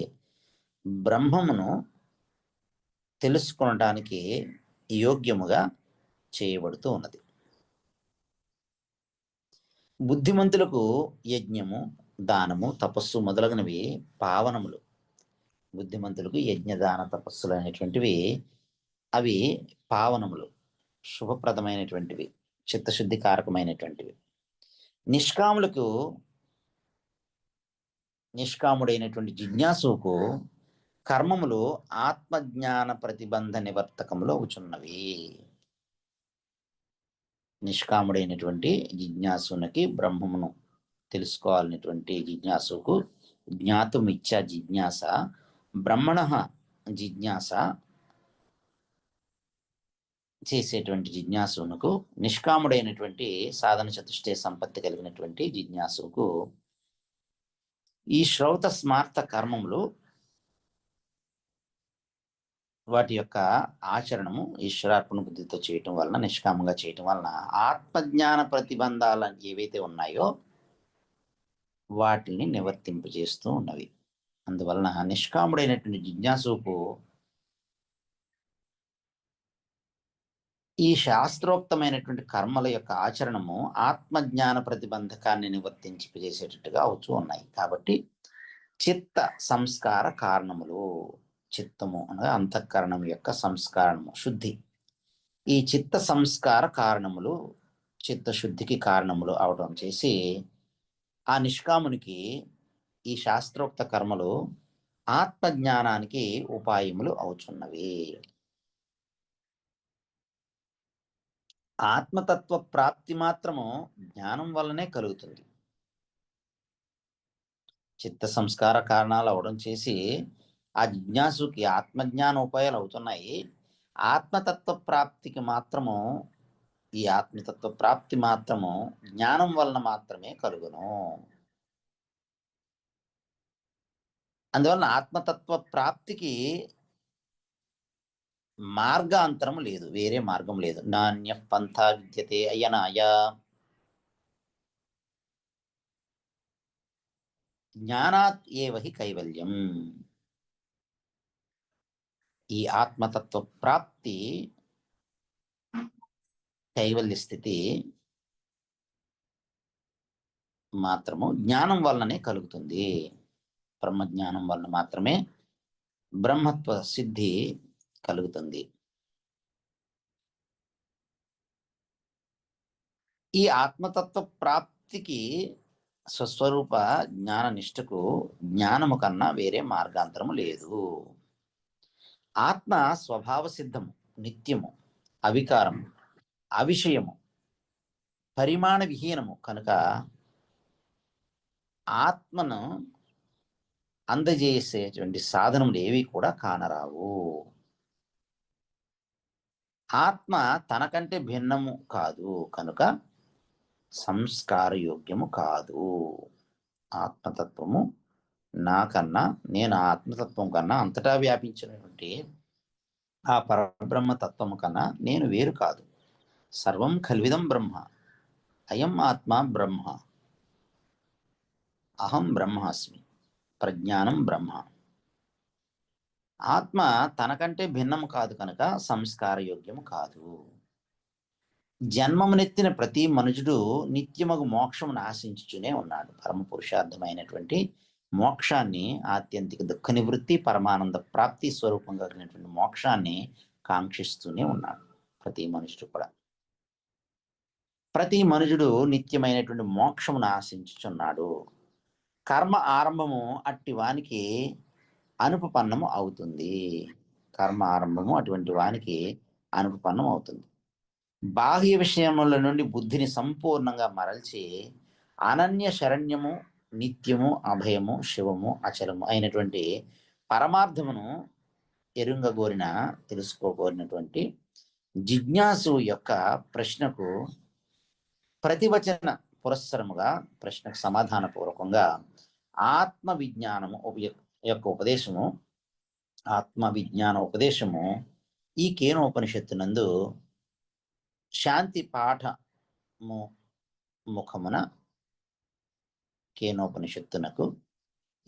బ్రహ్మమును తెలుసుకొనడానికి యోగ్యముగా చేయబడుతూ ఉన్నది. బుద్ధిమంతులకు యజ్ఞము, దానము, తపస్సు మొదలగునవి పావనములు. బుద్ధిమంతులకు యజ్ఞ, దాన, తపస్సులు అనేటువంటివి అవి పావనములు, శుభప్రదమైనటువంటివి, చిత్తశుద్ధి కారకమైనటువంటివి. నిష్కాములకు, నిష్కాముడైనటువంటి జిజ్ఞాసుకు కర్మములు ఆత్మజ్ఞాన ప్రతిబంధ నివర్తకములు అవుచున్నవి. నిష్కాముడైనటువంటి జిజ్ఞాసునికి, బ్రహ్మమును తెలుసుకోవాలనేటువంటి జిజ్ఞాసుకు జ్ఞాతుమిచ్చా జిజ్ఞాస బ్రహ్మణ జిజ్ఞాస చేసేటువంటి జిజ్ఞాసునకు, నిష్కాముడైనటువంటి సాధన చతుష్టయ సంపత్తి కలిగినటువంటి జిజ్ఞాసుకు ఈ శ్రౌత స్మార్త కర్మములు వాటి యొక్క ఆచరణము ఈశ్వరార్పణ బుద్ధితో చేయటం వలన, నిష్కామంగా చేయటం వలన ఆత్మజ్ఞాన ప్రతిబంధాలు ఏవైతే ఉన్నాయో వాటిని నివర్తింపజేస్తూ ఉన్నవి. అందువలన నిష్కాముడైనటువంటి జిజ్ఞాసుకు ఈ శాస్త్రోక్తమైనటువంటి కర్మల యొక్క ఆచరణము ఆత్మజ్ఞాన ప్రతిబంధకాన్ని నివర్తించేటట్టుగా అవుతూ ఉన్నాయి. కాబట్టి చిత్త సంస్కార కారణములు, చిత్తము అనగా అంతఃకరణం యొక్క సంస్కారము, శుద్ధి. ఈ చిత్త సంస్కార కారణములు చిత్తశుద్ధికి కారణములు అవడం చేసి ఆ నిష్కామునికి ఈ శాస్త్రోక్త కర్మలు ఆత్మజ్ఞానానికి ఉపాయములు అవుతున్నవి. ఆత్మతత్వ ప్రాప్తి మాత్రము జ్ఞానం వల్లనే కలుగుతుంది. చిత్త సంస్కార కారణాలు అవడం చేసి ఆ జిజ్ఞాసుకి ఆత్మజ్ఞాన ఉపాయాలు అవుతున్నాయి. ఆత్మతత్వ ప్రాప్తికి మాత్రము, ఈ ఆత్మతత్వ ప్రాప్తి మాత్రము జ్ఞానం వలన మాత్రమే కలుగును. అందువలన ఆత్మతత్వ ప్రాప్తికి మార్గాంతరం లేదు, వేరే మార్గం లేదు. నాణ్య పంథ విద్యతే అయనాయ. జ్ఞానాత్ ఏవహి కైవల్యం. ఈ ఆత్మతత్వ ప్రాప్తి, కైవల్య స్థితి మాత్రము జ్ఞానం వలననే కలుగుతుంది. బ్రహ్మజ్ఞానం వలన మాత్రమే బ్రహ్మత్వ సిద్ధి కలుగుతుంది. ఈ ఆత్మతత్వ ప్రాప్తికి స్వస్వరూప జ్ఞాన నిష్ఠకు జ్ఞానము కన్నా వేరే మార్గాంతరము లేదు. ఆత్మ స్వభావ సిద్ధము, నిత్యము, అవికారము, అవిషయము, పరిమాణ విహీనము కనుక ఆత్మను అందజేసేటువంటి సాధనములు ఏవి కూడా కానరావు. ఆత్మ తనకంటే భిన్నము కాదు కనుక సంస్కార యోగ్యము కాదు. ఆత్మతత్వము నాకన్నా, నేను ఆత్మతత్వం కన్నా అంతటా వ్యాపించినటువంటి ఆ పరబ్రహ్మ తత్వము కన్నా నేను వేరు కాదు. సర్వం కల్విదం బ్రహ్మ, అయం ఆత్మ బ్రహ్మ, అహం బ్రహ్మాస్మి, ప్రజ్ఞానం బ్రహ్మ. ఆత్మ తనకంటే భిన్నము కాదు కనుక సంస్కార యోగ్యము కాదు. జన్మమునెత్తిన ప్రతి మనుషుడు నిత్యమగు మోక్షమును ఆశించుచునే ఉన్నాడు. పరమ పురుషార్థమైనటువంటి మోక్షాన్ని, ఆత్యంతిక దుఃఖ నివృత్తి, పరమానంద ప్రాప్తి స్వరూపంగా కలిగినటువంటి మోక్షాన్ని కాంక్షిస్తూనే ఉన్నాడు ప్రతి మనుషుడు కూడా. ప్రతి మనుషుడు నిత్యమైనటువంటి మోక్షమును ఆశించుచున్నాడు. కర్మ ఆరంభము అట్టి వానికి అనుపపన్నము అవుతుంది. కర్మ ఆరంభము అటువంటి వానికి అనుపపన్నం అవుతుంది. బాహ్య విషయముల నుండి బుద్ధిని సంపూర్ణంగా మరల్చి అనన్య శరణ్యము, నిత్యము, అభయము, శివము, అచలము అయినటువంటి పరమార్థమును ఎరుంగగోరిన, తెలుసుకోగోరినటువంటి జిజ్ఞాసు యొక్క ప్రశ్నకు ప్రతివచన పురస్సరముగా, ప్రశ్నకు సమాధాన పూర్వకంగా ఆత్మ విజ్ఞానము యొక్క ఉపదేశము, ఆత్మ విజ్ఞాన ఉపదేశము ఈ కేనోపనిషత్తునందు శాంతి పాఠము ముఖమున కేనోపనిషత్తునకు,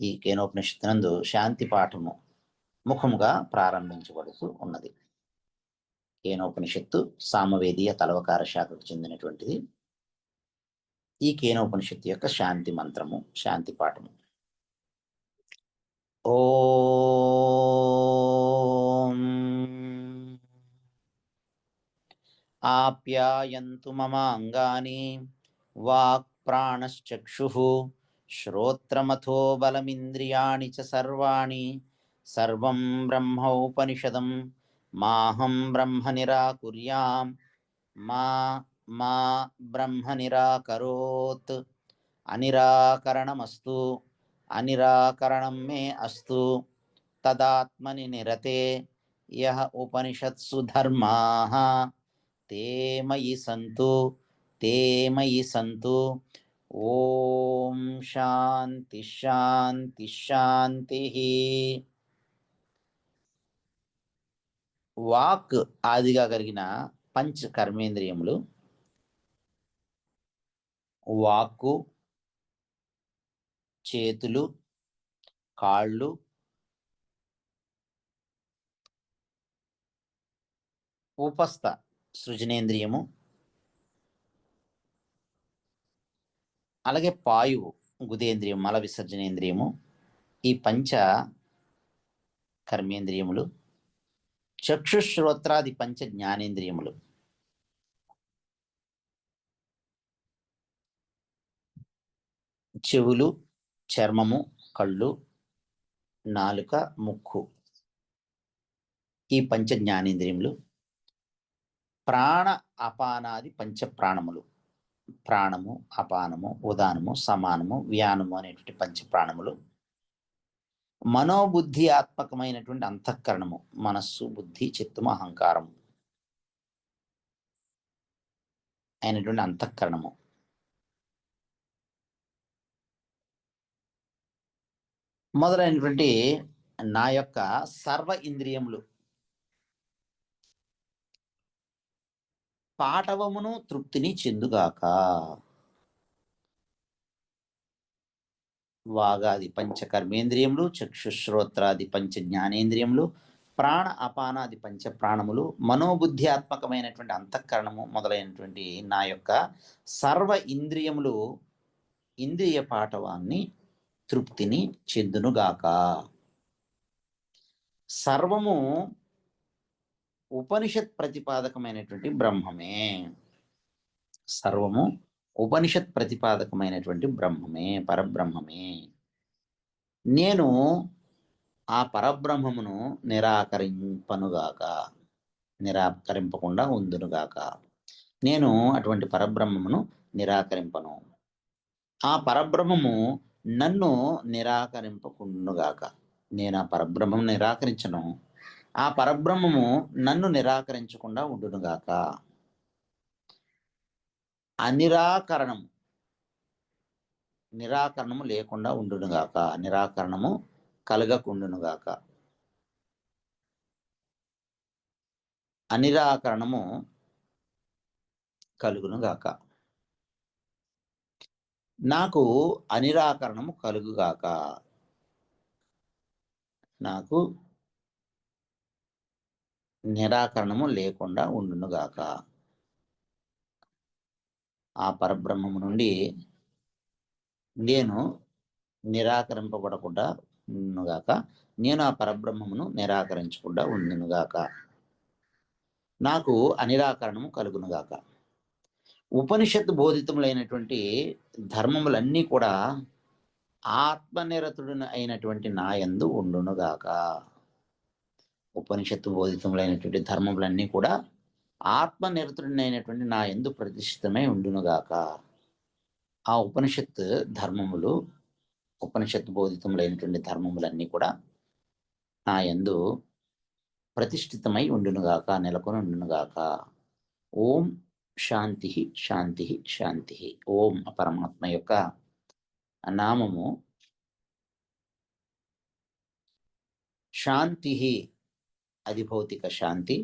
ఈ కేనోపనిషత్తునందు శాంతి పాఠము ముఖముగా ప్రారంభించబడుతూ ఉన్నది. కేనోపనిషత్తు సామవేదీయ తలవకార శాఖకు చెందినటువంటిది. ఈ కేనోపనిషత్తు యొక్క శాంతి మంత్రము, శాంతి పాఠము. ఓం ఆప్యాయంతు మమాంగాని వాక్ ప్రాణశ్చక్షుః శ్రోత్రమథో బలమింద్రియాణి చ సర్వాణి సర్వం బ్రహ్మోపనిషదం మాహం బ్రహ్మ నిరాకుర్యాం మా బ్రహ్మ నిరాకరోత్. అనిరాకరణమస్తు, అనిరాకరణం మే అస్తు. తదాత్మని నిరతే యః ఉపనిషత్సు ధర్మాః ते मयि सन्तु ते मयि सन्तु। ఓం శాంతి శాంతి శాంతి. వాక్ ఆదిగా కలిగిన పంచ కర్మేంద్రియములు వాక్కు, చేతులు, కాళ్ళు, ఉపస్థ సృజనేంద్రియము, అలాగే పాయువు గుదేంద్రియం మల విసర్జనేంద్రియము, ఈ పంచ కర్మేంద్రియములు, చక్షుశ్రోత్రాది పంచ జ్ఞానేంద్రియములు, చెవులు, చర్మము, కళ్ళు, నాలుక, ముక్కు, ఈ పంచ జ్ఞానేంద్రియములు, ప్రాణ అపానాది పంచ ప్రాణములు, ప్రాణము, అపానము, ఉదానము, సమానము, వ్యానము అనేటువంటి పంచ ప్రాణములు, మనోబుద్ధి ఆత్మకమైనటువంటి అంతఃకరణము, మనస్సు, బుద్ధి, చిత్తము, అహంకారము అయినటువంటి అంతఃకరణము, మొదలైనటువంటి నా యొక్క సర్వ ఇంద్రియములు పాటవమును తృప్తిని చెందుగాక. వాగాది పంచ కర్మేంద్రియములు, చక్షుశ్రోత్రాది పంచ జ్ఞానేంద్రియములు, ప్రాణ అపానాది పంచ ప్రాణములు, మనోబుద్ధ్యాత్మకమైనటువంటి అంతఃకరణము మొదలైనటువంటి నా యొక్క సర్వ ఇంద్రియములు ఇంద్రియ పాటవాన్ని తృప్తిని చెందునుగాక. సర్వము ఉపనిషత్ ప్రతిపాదకమైనటువంటి బ్రహ్మమే. సర్వము ఉపనిషత్ ప్రతిపాదకమైనటువంటి బ్రహ్మమే, పరబ్రహ్మమే. నేను ఆ పరబ్రహ్మమును నిరాకరింపనుగాక, నిరాకరింపకుండా ఉందునుగాక. నేను అటువంటి పరబ్రహ్మమును నిరాకరింపను. ఆ పరబ్రహ్మము నన్ను నిరాకరింపకుండుగాక. నేను ఆ పరబ్రహ్మము నిరాకరించను, ఆ పరబ్రహ్మము నన్ను నిరాకరించకుండా ఉండునుగాక. అనిరాకరణము, నిరాకరణము లేకుండా ఉండునుగాక, నిరాకరణము కలగకుండునుగాక. అనిరాకరణము కలుగునుగాక. నాకు అనిరాకరణము కలుగుగాక. నాకు నిరాకరణము లేకుండా ఉండునుగాక. ఆ పరబ్రహ్మము నుండి నేను నిరాకరింపబడకుండా ఉండునుగాక. నేను ఆ పరబ్రహ్మమును నిరాకరించకుండా ఉండునుగాక. నాకు అనిరాకరణము కలుగునుగాక. ఉపనిషత్తు బోధితములైనటువంటి ధర్మములన్నీ కూడా ఆత్మనిరతుడు అయినటువంటి నా యందు ఉండునుగాక. ఉపనిషత్తు బోధితములైనటువంటి ధర్మములన్నీ కూడా ఆత్మనిరతుడినైనటువంటి నా యందు ప్రతిష్ఠితమై ఉండునుగాక. ఆ ఉపనిషత్తు ధర్మములు, ఉపనిషత్తు బోధితములైనటువంటి ధర్మములన్నీ కూడా నా యందు ప్రతిష్ఠితమై ఉండునుగాక, నెలకొని ఉండునుగాక. ఓం శాంతి శాంతి శాంతి. ఓం పరమాత్మ యొక్క నామము శాంతి, అది భౌతిక శాంతి.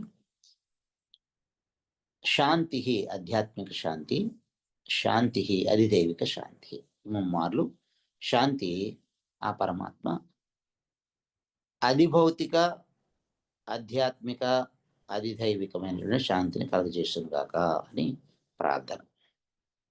శాంతి ఆధ్యాత్మిక శాంతి. శాంతి అది దైవిక శాంతి. ముమ్మార్లు శాంతి ఆ పరమాత్మ అధిభౌతిక, ఆధ్యాత్మిక, అధిదైవికమైనటువంటి శాంతిని కలుగజేస్తుంది కాక అని ప్రార్థన.